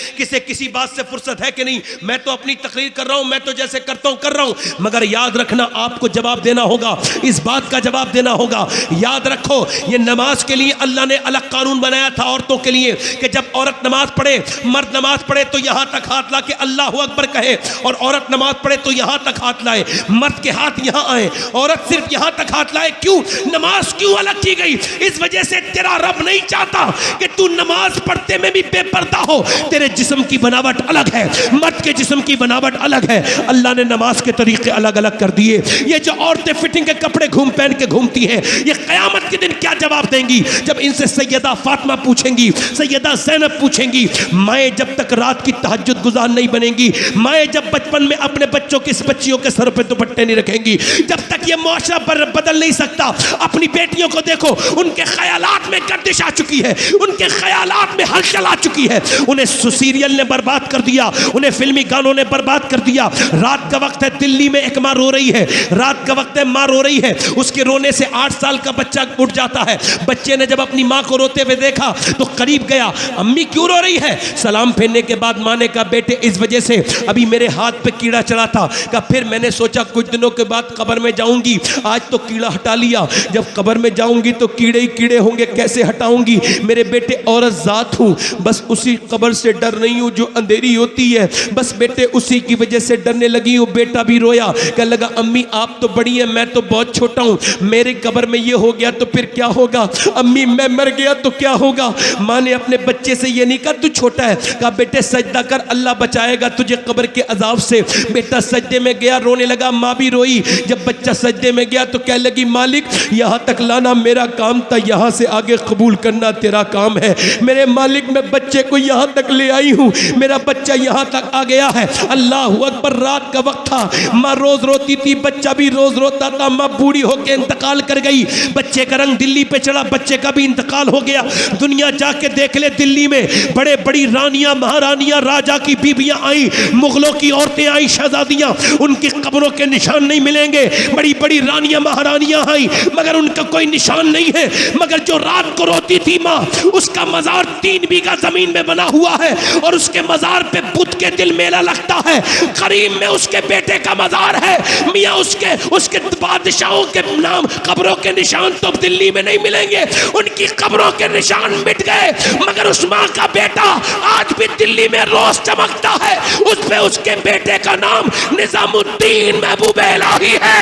किसी बात से फुर्सत है कि नहीं? मैं तो अपनी तकरीर कर रहा हूं, मैं तो जैसे करता हूं कर रहा हूं, मगर याद रखना आपको जवाब देना होगा, इस बात का जवाब देना होगा। याद रखो, ये नमाज के लिए अल्लाह ने अलग कानून बनाया था औरतों के लिए कि जब औरत नमाज पढ़े, मर्द नमाज पढ़े तो यहां तक हाथ ला के अल्लाह अकबर कहे, और औरत नमाज पढ़े तो यहां तक हाथ लाए, मर्द के हाथ यहां आए, औरत सिर्फ यहां तक हाथ लाए। क्यों? नमाज क्यों अलग की गई? इस वजह से तेरा रब नहीं चाहता कि तू नमाज पढ़ते में भी बेपर्दा हो। तेरे जिस्म की बनावट अलग है, मर्द के जिस्म की बनावट अलग है। अल्लाह ने नमाज के तरीके अलग अलग कर दिए। ये जो औरतें फिटिंग के कपड़े पहन के घूमती हैं, ये क़यामत के दिन क्या जवाब देंगी जब इनसे सैयदा फातिमा पूछेंगी, सैयदा ज़ैनब पूछेंगी? माएँ जब तक रात की तहज्जुद गुजार नहीं बनेंगी, माएँ जब बचपन में अपने बच्चों की बच्चियों के सर पे दुपट्टे नहीं रखेंगी, जब तक ये मुआशरा बदल नहीं सकता। अपनी बेटियों को देखो, उनके ख्यालात में गर्दिश आ चुकी है, उनके ख्यालात में हलचल आ चुकी है। उन्हें सीरियल ने बर्बाद कर दिया, उन्हें फिल्मी गानों ने बर्बाद कर दिया। रात का वक्त है, दिल्ली में एक माँ रो रही है, रात का वक्त है, माँ रो रही है, उसके रोने से 8 साल का बच्चा उठ जाता है। बच्चे ने जब अपनी माँ को रोते हुए देखा तो करीब गया, अम्मी क्यों रो रही है? सलाम फेरने के बाद माँ ने कहा, बेटे इस वजह से अभी मेरे हाथ पे कीड़ा चढ़ा था। कहा फिर मैंने सोचा कुछ दिनों के बाद कब्र में जाऊंगी, आज तो कीड़ा हटा लिया, जब कब्र में जाऊंगी तो कीड़े ही कीड़े होंगे, कैसे हटाऊंगी? मेरे बेटे औरत जात हूँ, बस उसी कब्र से डर नहीं हूँ जो अंधेरी होती है, बस बेटे उसी की वजह से डरने लगी हूँ। बेटा भी रोया, कहने लगा अम्मी आप तो बड़ी है, मैं तो बहुत छोटा हूँ, मेरी कब्र में ये हो गया तो फिर क्या होगा? अम्मी मैं मर गया तो क्या होगा? माँ ने अपने बच्चे से ये नहीं कहा तू छोटा है, कहा बेटे सजदा कर, अल्लाह बचाएगा तुझे कब्र के अजाब से। बेटा सजदे में गया, रोने लगा, माँ भी रोई। जब बच्चा सजदे में गया तो कह लगी मालिक यहाँ तक लाना मेरा काम था, यहाँ से आगे कबूल करना तेरा काम है। मेरे मालिक मैं बच्चे को यहाँ तक ले आई हूँ, मेरा बच्चा यहाँ तक आ गया है। अल्लाह अकबर। रात का वक्त था, माँ रोज रोती थी, बच्चा भी रोज रोता था। माँ बूढ़ी होकर इंतकाल कर गई, बच्चे का रंग दिल्ली पे चढ़ा, बच्चे का भी इंतकाल हो गया। दुनिया जाके देख ले, दिल्ली में बड़े बड़ी रानियां, महारानियां, राजा की बीबियां आई, मुगलों की औरतें आई, शहजादियां, उनकी कब्रों के निशान नहीं मिलेंगे। बड़ी बड़ी रानियां, महारानियां आई, मगर उनका कोई निशान नहीं है। मगर जो रात को रोती थी माँ, उसका मजार 3 बीघा जमीन में बना हुआ है और उसके मजार पे बुद्ध के दिल मेला लगता है। करीम में उसके बेटे का मजार है। मियाँ उसके बादशाहों के नाम कब्रों के निशान तो दिल्ली में नहीं मिलेंगे, उनकी कब्रों के निशान मिट गए, मगर उस माँ का बेटा आज भी दिल्ली में रोज चमकता है। उस पे उसके बेटे का नाम निजामुद्दीन महबूब इलाही है।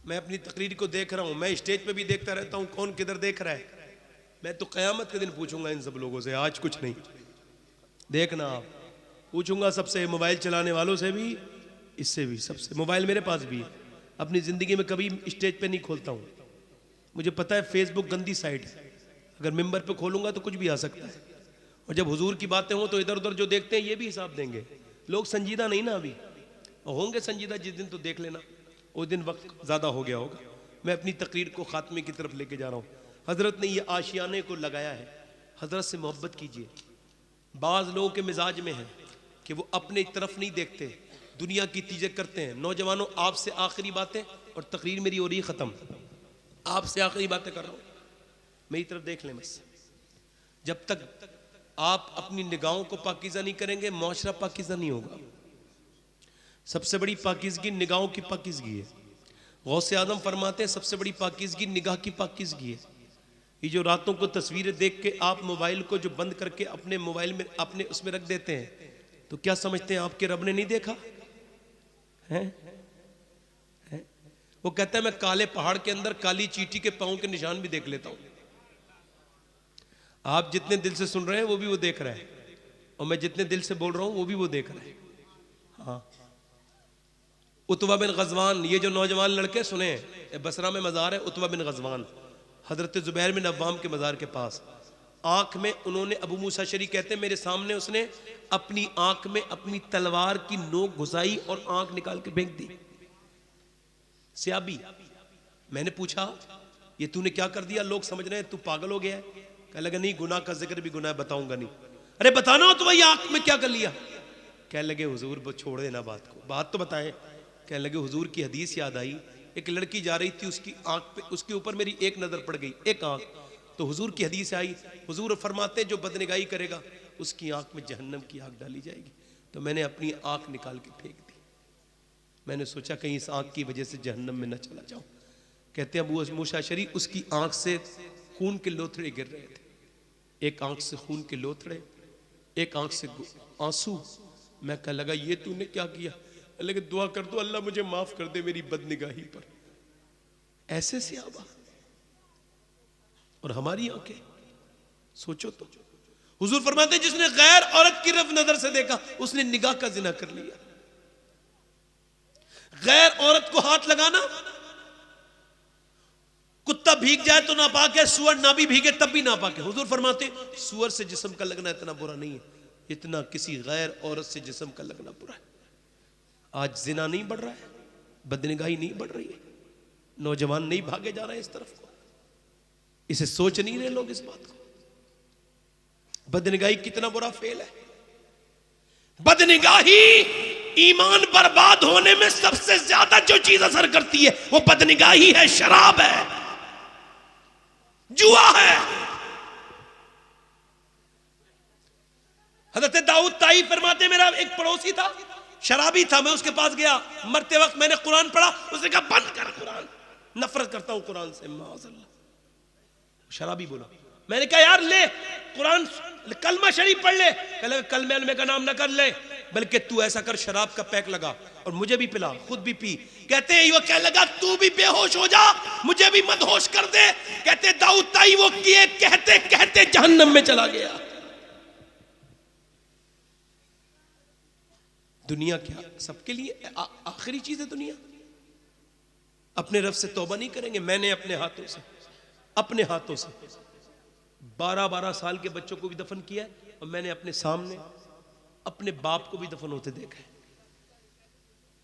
मैं अपनी तकरीर को देख रहा हूं, मैं स्टेज पे भी देखता रहता हूं, कौन किधर देख रहा है। मैं तो क़यामत के दिन पूछूंगा इन सब लोगों से, आज कुछ नहीं। देखना आप, पूछूंगा सबसे, मोबाइल चलाने वालों से भी, इससे भी, सबसे। मोबाइल मेरे पास भी है, अपनी ज़िंदगी में कभी स्टेज पे नहीं खोलता हूँ। मुझे पता है फेसबुक गंदी साइट है, अगर मिंबर पे खोलूंगा तो कुछ भी आ सकता है। और जब हुजूर की बातें हों तो इधर उधर जो देखते हैं ये भी हिसाब देंगे। लोग संजीदा नहीं ना अभी, होंगे संजीदा जिस दिन तो देख लेना, उस दिन वक्त ज़्यादा हो गया होगा। मैं अपनी तकरीर को ख़ात्मे की तरफ लेके जा रहा हूँ। हज़रत ने ये आशियाने को लगाया है, हज़रत से मोहब्बत कीजिए। बाज़ लोगों के मिजाज में है कि वो अपने तरफ नहीं देखते, दुनिया की चीज़ें करते हैं। नौजवानों, आपसे आखिरी बातें, और तकरीर मेरी हो रही ख़त्म, आपसे आखिरी बातें कर रहा हूँ, मेरी तरफ देख लें बस। जब तक आप अपनी निगाहों को पाकीज़ा नहीं करेंगे, मुआशरा पाकीज़ा नहीं होगा। सबसे बड़ी पाकीज़गी निगाहों की पाकीज़गी है। गौसे आदम फरमाते हैं सबसे बड़ी पाकीज़गी निगाह की पाकीज़गी है। ये जो रातों को तस्वीरें देख के आप मोबाइल को जो बंद करके अपने मोबाइल में अपने उसमें रख देते हैं, तो क्या समझते हैं आपके रब ने नहीं देखा है? वो कहता है मैं काले पहाड़ के अंदर काली चींटी के पांव के निशान भी देख लेता हूं। आप जितने दिल से सुन रहे हैं वो भी वो देख रहा है, और मैं जितने दिल से बोल रहा हूं वो भी वो देख रहा है। हाँ, उतबा बिन गजवान, ये जो नौजवान लड़के सुने, बसरा में मज़ार है उतबा बिन गजवान, हजरत जुबैर बिन अव्वाम के मज़ार के पास। आंख में उन्होंने, अबू मूसा शरी कहते हैं मेरे सामने उसने अपनी आंख में अपनी तलवार की नोक घुसाई और आंख निकाल के फेंक दी। सियाबी, मैंने पूछा ये तूने क्या कर दिया? लोग समझ रहे हैं तू पागल हो गया है। कह लगा नहीं, गुनाह का जिक्र भी गुनाह, बताऊंगा नहीं। अरे बताना हो तो भाई आंख में क्या कर लिया? कह लगे हुजूर छोड़ देना बात को, बात तो बताएं। कह लगे हुजूर की हदीस याद आई, एक लड़की जा रही थी, उसकी आंख पे, उसके ऊपर मेरी एक नजर पड़ गई, एक आंख, तो हुजूर की हदीस आई, हुजूर फरमाते जो बदनिगाही करेगा उसकी आंख में जहन्नम की आग डाली जाएगी। तो मैंने अपनी आंख निकाल के फेंक दी। मैंने सोचा कहीं इस आंख की वजह से जहन्नम में न चला जाऊं। कहते हैं अबू मूसा शरी, उसकी आंख से खून के लोथड़े गिर रहे थे, एक आंख से खून के लोथड़े, एक आंख से आंसू। मैं कह लगा ये तूने क्या किया? लेकिन दुआ कर दो अल्लाह मुझे माफ कर दे मेरी बदनिगाही पर। ऐसे सियाबा और हमारी आंखें, सोचो तो। हुजूर फरमाते जिसने गैर औरत की रफ नजर से देखा उसने निगाह का जिना कर लिया। गैर औरत को हाथ लगाना, कुत्ता भीग जाए तो नापाक है, सुअर ना भी भीगे तब भी नापाक है। हुजूर फरमाते सुअर से जिस्म का लगना इतना बुरा नहीं है इतना किसी गैर औरत से जिस्म का लगना बुरा है। आज जिना नहीं बढ़ रहा है, बदनिगाही नहीं बढ़ रही है, नौजवान नहीं भागे जा रहे हैं इस तरफ को, इसे सोच नहीं रहे लोग इस बात को। बदनिगाही कितना बुरा फेल है। बदनिगाही ईमान बर्बाद होने में सबसे ज्यादा जो चीज असर करती है वो बदनिगाही है, शराब है, जुआ है। हजरत दाऊद ताई फरमाते मेरा एक पड़ोसी था, शराबी था, मैं उसके पास गया, मरते वक्त मैंने कुरान पढ़ा, उसने कहा बंद कर कुरान, नफरत करता हूं कुरान से, माअज़ल्लाह। शराबी बोला, मैंने कहा यार ले कुरान कलमा शरीफ पढ़ ले। कहले कलमे का नाम ना कर ले, बल्कि तू ऐसा कर शराब का पैक लगा और मुझे भी पिला, खुद भी पी। कहते हैं वो कह लगा तू भी बेहोश हो जा, मुझे भी मदहोश कर दे। कहते दाऊद ताई वो किए कहते कहते जहन्नम में चला गया। दुनिया क्या सबके लिए आखिरी चीज है? दुनिया। अपने रब से तौबा नहीं करेंगे। मैंने अपने हाथों से 12-12 साल के बच्चों को भी दफन किया है, और मैंने अपने सामने अपने बाप को भी दफन होते देखा है।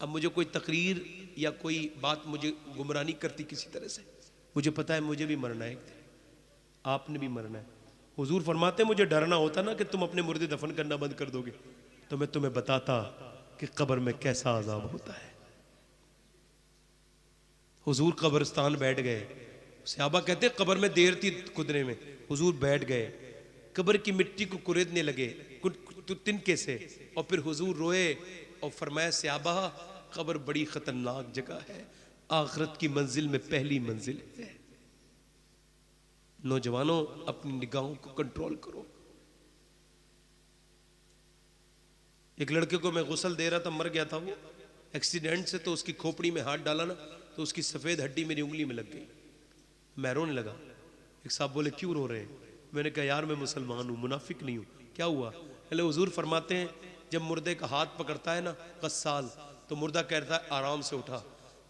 अब मुझे कोई तकरीर या कोई बात मुझे गुमराह नहीं करती किसी तरह से। मुझे पता है मुझे भी मरना है एक दिन, आपने भी मरना है। हुजूर फरमाते मुझे डरना होता ना कि तुम अपने मुर्दे दफन करना बंद कर दोगे, तो मैं तुम्हें बताता कि कब्र में कैसा अजाब होता है। हुजूर कब्रिस्तान बैठ गए, सहाबा कहते कब्र में देर थी खुदने में, हुजूर बैठ गए, कब्र की मिट्टी को कुरेदने लगे तिनके से, और फिर हुजूर रोए और फरमाया सहाबा कब्र बड़ी खतरनाक जगह है, आखिरत की मंजिल में पहली मंजिल है। नौजवानों अपनी निगाहों को कंट्रोल करो। एक लड़के को मैं गुस्ल दे रहा था, मर गया था वो एक्सीडेंट से, तो उसकी खोपड़ी में हाथ डाला ना तो उसकी सफेद हड्डी मेरी उंगली में लग गई, मैं रोने लगा। एक साहब बोले क्यों रो रहे हैं? मैंने कहा यार मैं मुसलमान हूँ, मुनाफिक नहीं हूँ। क्या हुआ? पहले हुजूर फरमाते हैं जब मुर्दे का हाथ पकड़ता है ना गस्साल, तो मुर्दा कहता है आराम से उठा,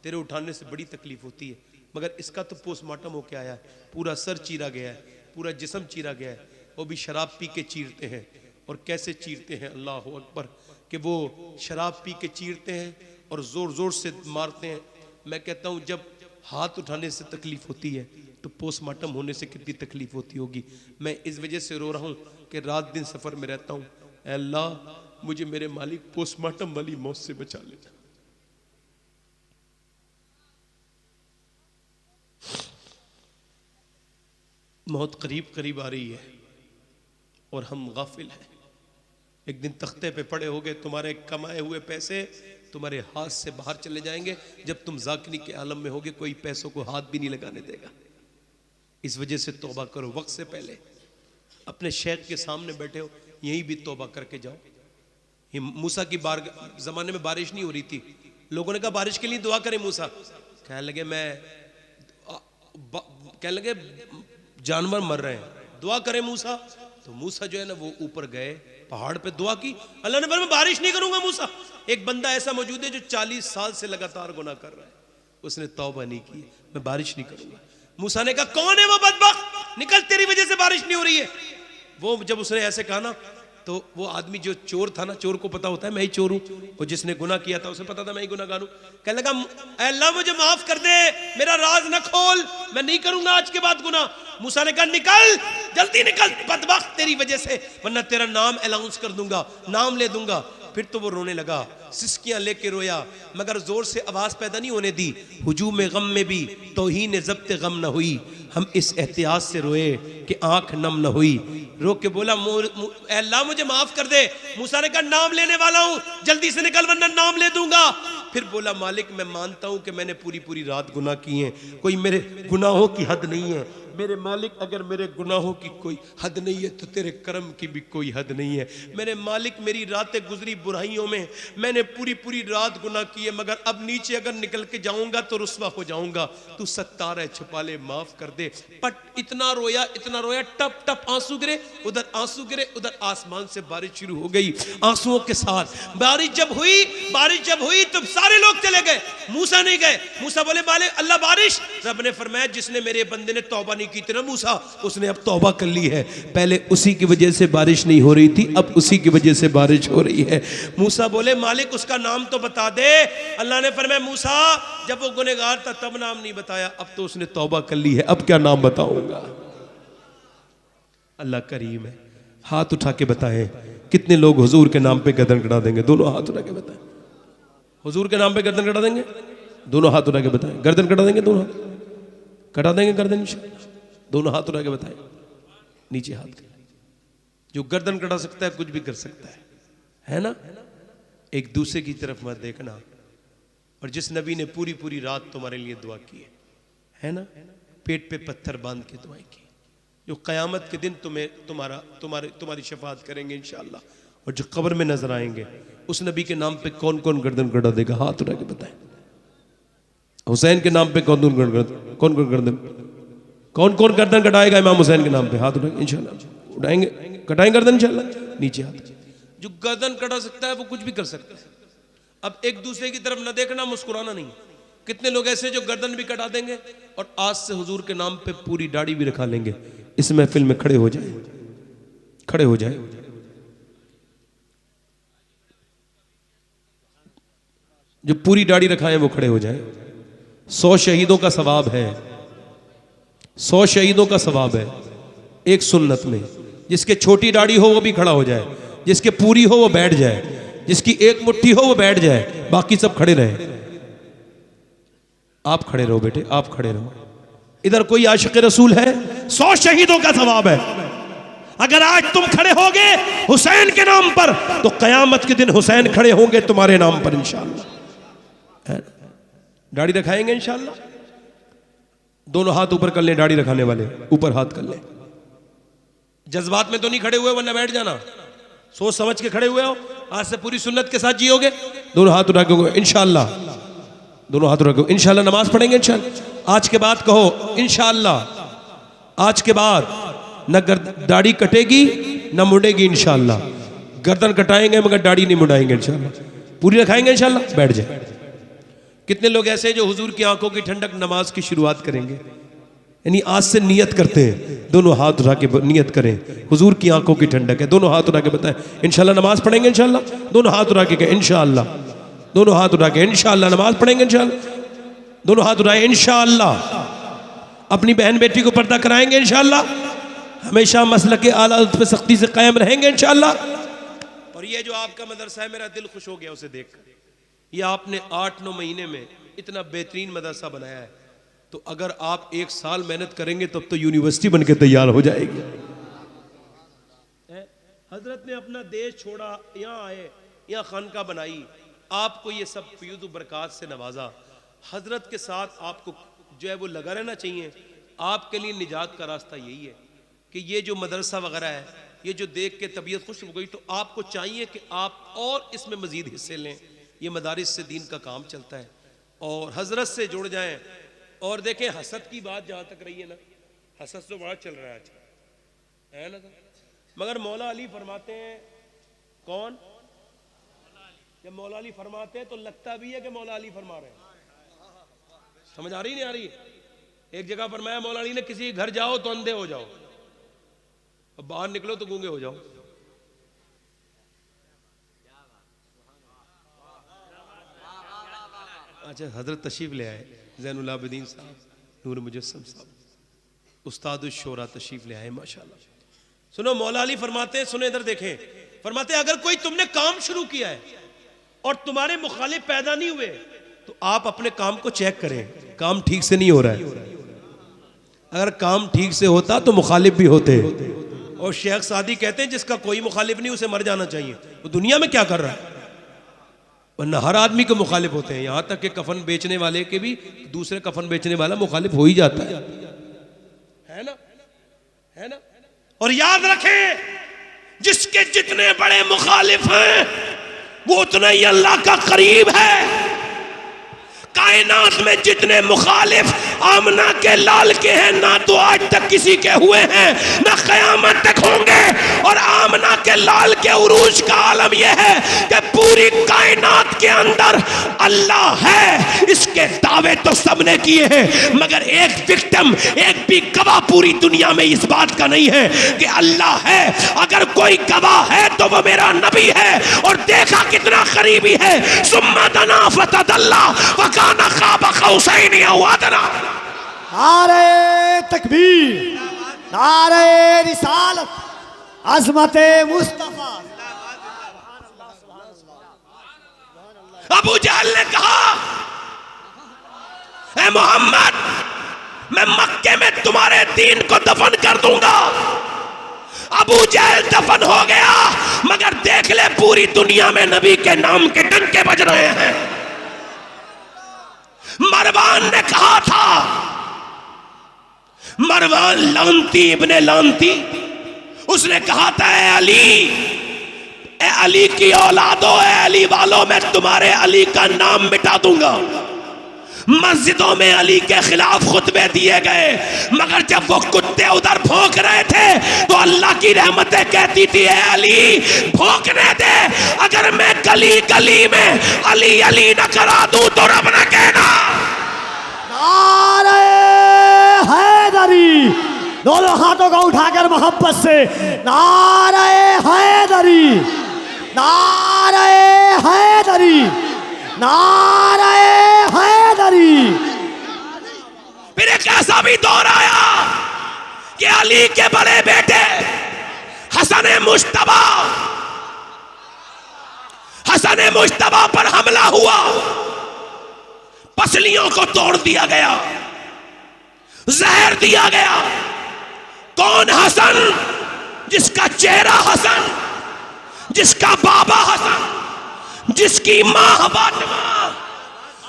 तेरे उठाने से बड़ी तकलीफ होती है, मगर इसका तो पोस्टमार्टम होके आया है, पूरा सर चीरा गया है, पूरा जिस्म चीरा गया है। वो भी शराब पी के चीरते हैं, और कैसे चीरते हैं अल्लाह अकबर, कि वो शराब पी के चीरते हैं और जोर जोर से मारते हैं। मैं कहता हूँ जब हाथ उठाने से तकलीफ होती है तो पोस्टमार्टम होने से कितनी तकलीफ होती होगी। मैं इस वजह से रो रहा हूँ कि रात दिन सफर में रहता हूँ, अल्लाह मुझे मेरे मालिक पोस्टमार्टम वाली मौत से बचा लेना। मौत करीब करीब आ रही है और हम गाफिल हैं। एक दिन तख्ते पे पड़े होगे, तुम्हारे कमाए हुए पैसे तुम्हारे हाथ से बाहर चले जाएंगे। जब तुम जाकिरी के आलम में होगे कोई पैसों को हाथ भी नहीं लगाने देगा। इस वजह से तौबा करो वक्त से पहले। अपने शेख के सामने बैठे हो, यहीं भी तौबा करके जाओ। ये मूसा की जमाने में बारिश नहीं हो रही थी, लोगों ने कहा बारिश के लिए दुआ करें। मूसा कहने लगे जानवर मर रहे हैं, दुआ करें मूसा। तो मूसा जो है ना वो ऊपर गए, पहाड़ पे दुआ की। अल्लाह ने फरमाया बारिश नहीं करूंगा मूसा। एक बंदा ऐसा मौजूद है जो 40 साल से लगातार गुनाह कर रहा है, उसने तौबा नहीं की, मैं बारिश नहीं करूंगा। मूसा ने कहा कौन है वो बदबख्त, निकल, तेरी वजह से बारिश नहीं हो रही है। वो जब उसने ऐसे कहा ना, तो वो आदमी जो चोर था ना, चोर को पता होता है मैं ही चोर हूं, वो जिसने गुनाह किया था उसे पता था मैं ही गुनाहगार हूं। कहने लगा अल्लाह मुझे माफ कर दे, मेरा राज न खोल, मैं नहीं करूंगा आज के बाद गुनाह। मूसा ने कहा निकल, जल्दी निकल बदबख्त, तेरी वजह से, वरना तेरा नाम अनाउंस कर दूंगा, नाम ले दूंगा। फिर तो वो रोने लगा, सिसकियां लेके रोया, मगर जोर से आवाज पैदा नहीं होने दी। हुजूम गम में भी तौहीन ज़ब्त गम न हुई, हम इस एहतियात से रोए कि आंख नम न हुई। रो के बोला अल्लाह मुझे माफ कर दे। मूसा ने कहा नाम लेने वाला हूं, जल्दी से निकल वरना नाम ले दूंगा। फिर बोला मालिक मैं मानता हूं कि मैंने पूरी पूरी रात गुनाह किए हैं, कोई मेरे गुनाहों की हद नहीं है। मेरे मालिक अगर मेरे गुनाहों की कोई हद नहीं है तो तेरे करम की भी कोई हद नहीं है। मेरे मालिक मेरी रातें गुजरी बुराइयों में, मैंने पूरी पूरी रात गुनाह किए, मगर अब नीचे अगर निकल के जाऊंगा तो रुस्वा हो जाऊंगा। तू सत्तार है, छुपा ले, माफ कर दे। पट इतना रोया, टप टप आंसू गिरे, उधर आंसू गिरे, उधर आसमान से बारिश शुरू हो गई। आंसुओं के साथ बारिश जब हुई तो सारे लोग चले गए, मूसा नहीं गए। मूसा बोले मालिक अल्लाह बारिश। रब ने फरमाया जिसने मेरे बंदे ने तौबा नहीं की थी ना मूसा, उसने अब तौबा कर ली है। पहले उसी की वजह से बारिश नहीं हो रही थी, अब उसी की वजह से बारिश हो रही है। मूसा बोले मालिक उसका नाम तो बता दे। अल्लाह ने फरमाया मूसा जब वो गुनहगार था तब नाम नहीं बताया, अब तो उसने तौबा कर ली है, अब क्या नाम बताऊंगा। अल्लाह करीम है। हाथ उठा के बताएं कितने लोग हुजूर के नाम पे गर्दन कटा देंगे? दोनों हाथ उठा के बताएं। हुजूर के नाम पे गर्दन कटा देंगे? दोनों हाथ उठा के बताएं। गर्दन कटा देंगे? दोनों हाथ कटा देंगे गर्दन? दोनों हाथ उठा के बताएं। नीचे हाथ कर। जो गर्दन कटा सकता है कुछ भी कर सकता है ना? एक दूसरे की तरफ मत देखना। और जिस नबी ने पूरी पूरी रात तुम्हारे लिए दुआ की है ना, पेट पे पत्थर बांध के दुआएं की, जो कयामत के दिन तुम्हारी शफाअत करेंगे इंशाअल्लाह, और जो कब्र में नजर आएंगे, उस नबी के नाम पे कौन कौन गर्दन कटा देगा? हाथ उठा के बताएं। हुसैन के नाम पे कौन कौन गर्दन कटाएगा? इमाम हुसैन के नाम पे हाथ उठाएंगे इंशाअल्लाह, उठाएंगे, कटाएंगे गर्दन इंशाअल्लाह। नीचे हाथ। जो गर्दन कटा सकता है वो कुछ भी कर सकता है। अब एक दूसरे की तरफ न देखना, मुस्कुराना नहीं। कितने लोग ऐसे जो गर्दन भी कटा देंगे और आज से हुजूर के नाम पे पूरी दाढ़ी भी रखा लेंगे। इस महफिल में खड़े हो जाए। जो पूरी दाढ़ी रखाए वो खड़े हो जाए। 100 शहीदों का सवाब है, 100 शहीदों का सवाब है एक सुन्नत में। जिसके छोटी दाढ़ी हो वो भी खड़ा हो जाए, जिसके पूरी हो वो बैठ जाए, जिसकी एक मुट्ठी हो वो बैठ जाए, बाकी सब खड़े रहे। आप खड़े रहो बेटे, आप खड़े रहो। इधर कोई आशिक रसूल है? 100 शहीदों का सवाब है। अगर आज तुम खड़े होगे हुसैन के नाम पर तो कयामत के दिन हुसैन खड़े होंगे तुम्हारे नाम पर इंशाअल्लाह। दाढ़ी रखाएंगे इंशाअल्लाह। दोनों हाथ ऊपर कर ले, दाढ़ी रखाने वाले ऊपर हाथ कर ले। जज्बात में तो नहीं खड़े हुए, वरना बैठ जाना। सोच समझ के खड़े हुए हो। आज से पूरी सुन्नत के साथ जियोगे। दोनों हाथ उठा के इंशाअल्लाह, दोनों हाथ उठा के इंशाअल्लाह नमाज पढ़ेंगे इंशाअल्लाह। आज के बाद कहो इंशाअल्लाह, आज के बाद न दाढ़ी कटेगी न मुड़ेगी इंशाअल्लाह। गर्दन कटाएंगे मगर दाढ़ी नहीं मुड़ाएंगे इंशाअल्लाह। पूरी रखाएंगे इंशाअल्लाह। बैठ जाए। कितने लोग ऐसे जो हुजूर की आंखों की ठंडक नमाज की शुरुआत करेंगे, यानी आज से नियत करते हैं। दोनों हाथ उठा के नियत करें, हुजूर की आंखों की ठंडक है। दोनों हाथ उठा के बताएं इंशाअल्लाह नमाज पढ़ेंगे इंशाअल्लाह। दोनों हाथ उठा के इंशाअल्लाह, दोनों हाथ उठा के इंशाअल्लाह नमाज पढ़ेंगे इंशाअल्लाह। दोनों हाथ उठाए इंशाअल्लाह। अपनी बहन बेटी को पर्दा कराएंगे इंशाअल्लाह। हमेशा मसलक के आला पे सख्ती से कायम रहेंगे इंशाअल्लाह। और ये जो आपका मदरसा है, मेरा दिल खुश हो गया उसे देखकर। ये आपने 8-9 महीने में इतना बेहतरीन मदरसा बनाया है, तो अगर आप 1 साल मेहनत करेंगे तब तो यूनिवर्सिटी बन के तैयार हो जाएगी। हजरत ने अपना देश छोड़ा, यहाँ आए, यहाँ खानका बनाई, आपको ये सब फयूज़ व बरक़ात से नवाजा। हजरत के साथ आपको जो है वो लगा रहना चाहिए। आपके लिए निजात का रास्ता यही है कि ये जो मदरसा वगैरह है, ये जो देख के तबीयत खुश हो गई, तो आपको चाहिए कि आप और इसमें मज़ीद हिस्से लें। ये मदारिस से दीन का काम चलता है और हजरत से जुड़ जाएं। और देखें, हसद की बात जहाँ तक रही है ना, हसद तो बड़ा चल रहा है आज, है ना। मगर मौला अली फरमाते हैं, कौन? जब मौला अली फरमाते हैं तो लगता भी है कि मौला अली फरमा रहे हैं। समझ आ रही नहीं आ रही? एक जगह फरमाया मौला अली ने, किसी घर जाओ तो अंधे हो जाओ और बाहर निकलो तो गूंगे हो जाओ। अच्छा, हजरत तशरीफ ले आए, ज़ैनुल आबिदीन साहब, नूर मुजस्सम साहब, उस्ताद शोरा तशरीफ ले आए, माशाल्लाह। सुनो, मौला अली फरमाते हैं, सुनो इधर देखें, फरमाते हैं अगर कोई तुमने काम शुरू किया है और तुम्हारे मुखालिफ पैदा नहीं हुए तो आप अपने काम को चेक करें, काम ठीक से नहीं हो रहा है। अगर काम ठीक से होता तो मुखालिफ भी होते। और शेख सादी कहते हैं जिसका कोई मुखालिफ नहीं उसे मर जाना चाहिए, वो दुनिया में क्या कर रहा है। वरना हर आदमी के मुखालिफ होते हैं, यहां तक कि कफन बेचने वाले के भी दूसरे कफन बेचने वाला मुखालिफ हो ही जाता है ना, है ना। और याद रखें, जिसके जितने बड़े मुखालिफ हैं वो उतना ही अल्लाह का करीब है। कायनात में जितने मुखालिफ आमना के लाल के हैं, ना तो आज तक किसी के हुए हैं, ना क़यामत तक होंगे। और आमना के लाल के उरूज का आलम यह है कि पूरी कायनात के अंदर अल्लाह है, इसके दावे तो सबने किए हैं, मगर एक विक्टिम, एक भी गवाह पूरी दुनिया में इस बात का नहीं है कि अल्लाह है। अगर कोई गवाह है तो वो मेरा नबी है, और देखा कितना करीबी है। सुम्मा दना फतदल्ला वकाना क़ाब क़ौसैन औ अदना। नारे तकबीर, नारे रिसालत, अज़मते मुस्तफा। अबू जहल ने कहा, ए मोहम्मद, मैं मक्के में तुम्हारे दीन को दफन कर दूंगा। अबू जहल दफन हो गया, मगर देख ले पूरी दुनिया में नबी के नाम के डंके बज रहे हैं। मरवान ने कहा था, मरवान लानती इब्ने लानती, उसने कहा था, ए अली की औलादो, ए अली वालों, मैं तुम्हारे अली का नाम मिटा दूंगा। मस्जिदों में अली के खिलाफ खुतबे दिए गए, मगर जब वो कुत्ते उधर भौंक रहे थे तो अल्लाह की रहमतें कहती थी, ए अली भौंकने दे, अगर मैं गली गली में अली अली न करा दूं तो रब न कहना। नारे हैदरी, दोनों हाथों को उठाकर मोहब्बत से नारे हैदरी, नारे हैदरी, नारे हैदरी। फिर एक ऐसा भी दौर आया कि अली के बड़े बेटे हसन मुश्तबा पर हमला हुआ, पसलियों को तोड़ दिया गया, जहर दिया गया। कौन हसन? जिसका चेहरा हसन, जिसका बाबा हसन, जिसकी मां फातिमा।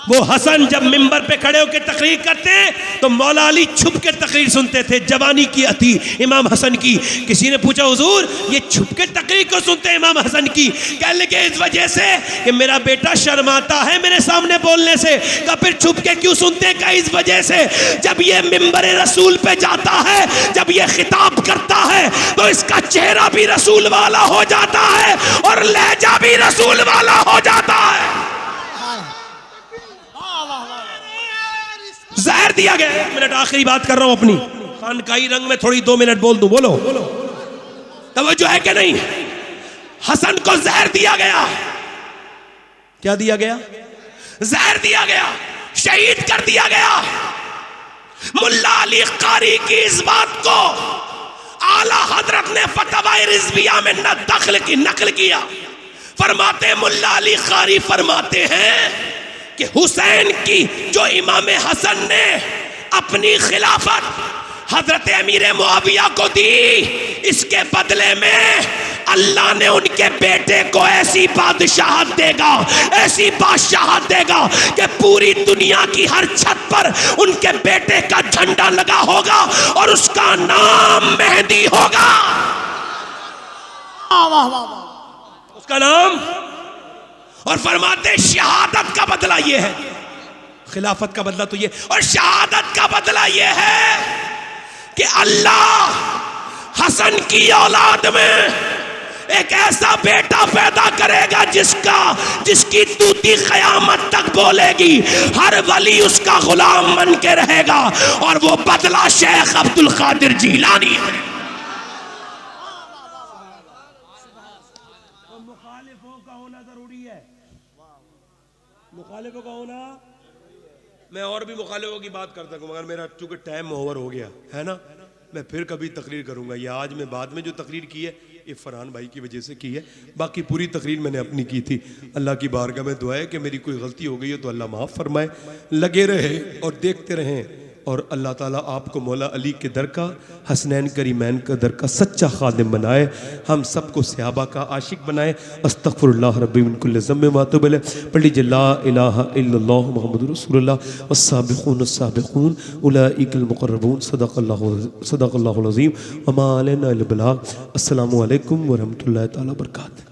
वो हसन जब मिंबर पे खड़े होकर तकरीर करते तो मौला अली छुप के तकरीर सुनते थे। जवानी की अती इमाम हसन की। किसी ने पूछा, हुजूर ये छुप के तकरीर क्यों सुनते हैं इमाम हसन की? कह लगे इस वजह से कि मेरा बेटा शर्माता है मेरे सामने बोलने से। का फिर छुप के क्यों सुनते हैं? का इस वजह से जब ये मिंबर रसूल पे जाता है, जब ये खिताब करता है तो इसका चेहरा भी रसूल वाला हो जाता है और लहजा भी रसूल वाला हो जाता है। जहर दिया गया। 1 मिनट आखिरी बात कर रहा हूं अपनी, खानकाई रंग में थोड़ी 2 मिनट बोल दूं, बोलो तवज्जो है कि नहीं? हसन को जहर दिया गया। क्या दिया गया? जहर दिया गया, शहीद कर दिया गया। मुल्ला अली कारी की इस बात को आला हजरत ने फतवा रिजविया में नकल किया। फरमाते मुल्ला अली कारी फरमाते हैं कि हुसैन की जो इमाम हसन ने अपनी खिलाफत हजरत अमीर मुआविया को दी, इसके बदले में अल्लाह ने उनके बेटे को ऐसी बादशाहत देगा, ऐसी बादशाहत देगा कि पूरी दुनिया की हर छत पर उनके बेटे का झंडा लगा होगा और उसका नाम मेहदी होगा। वाह वाह वाह, उसका नाम। और फरमाते शहादत का बदला ये है, खिलाफत का बदला तो ये, और शहादत का बदला ये है कि अल्लाह हसन की औलाद में एक ऐसा बेटा पैदा करेगा जिसकी तूती क़यामत तक बोलेगी, हर वली उसका गुलाम बन के रहेगा, और वो बदला शेख अब्दुल कादिर जीलानी है। मुखालिफों का होना जरूरी है, मुखालिफों का होना। मैं और भी मुखालिफों की बात करता हूँ, मगर मेरा चूंकि टाइम ओवर हो गया है ना, मैं फिर कभी तकरीर करूँगा। या आज मैं बाद में जो तकरीर की है ये फरहान भाई की वजह से की है, बाकी पूरी तकरीर मैंने अपनी की थी। अल्लाह की बारगाह में दुआ है कि मेरी कोई गलती हो गई है तो अल्लाह माफ़ फरमाए। लगे रहे और देखते रहें, और अल्लाह ताला आपको मौला अली के दर का, हसनैन करीमैन का दर का सच्चा खादिम बनाए, हम सबको सहाबा का आशिक बनाए। अस्तगफिरुल्लाह रब्बी मिन कुल्लि ज़म्बिन व अतूबु इलैह। पढ़ लीजिए ला इलाहा इल्लल्लाह मुहम्मदुर रसूलुल्लाह वस्साबिकून अस्साबिकून उलाइकल मुक़र्रबून सदक़ल्लाहुल अज़ीम व मा अलैना इल्लल बलाग। अस्सलामु अलैकुम व रहमतुल्लाहि तआला व बरकातहू।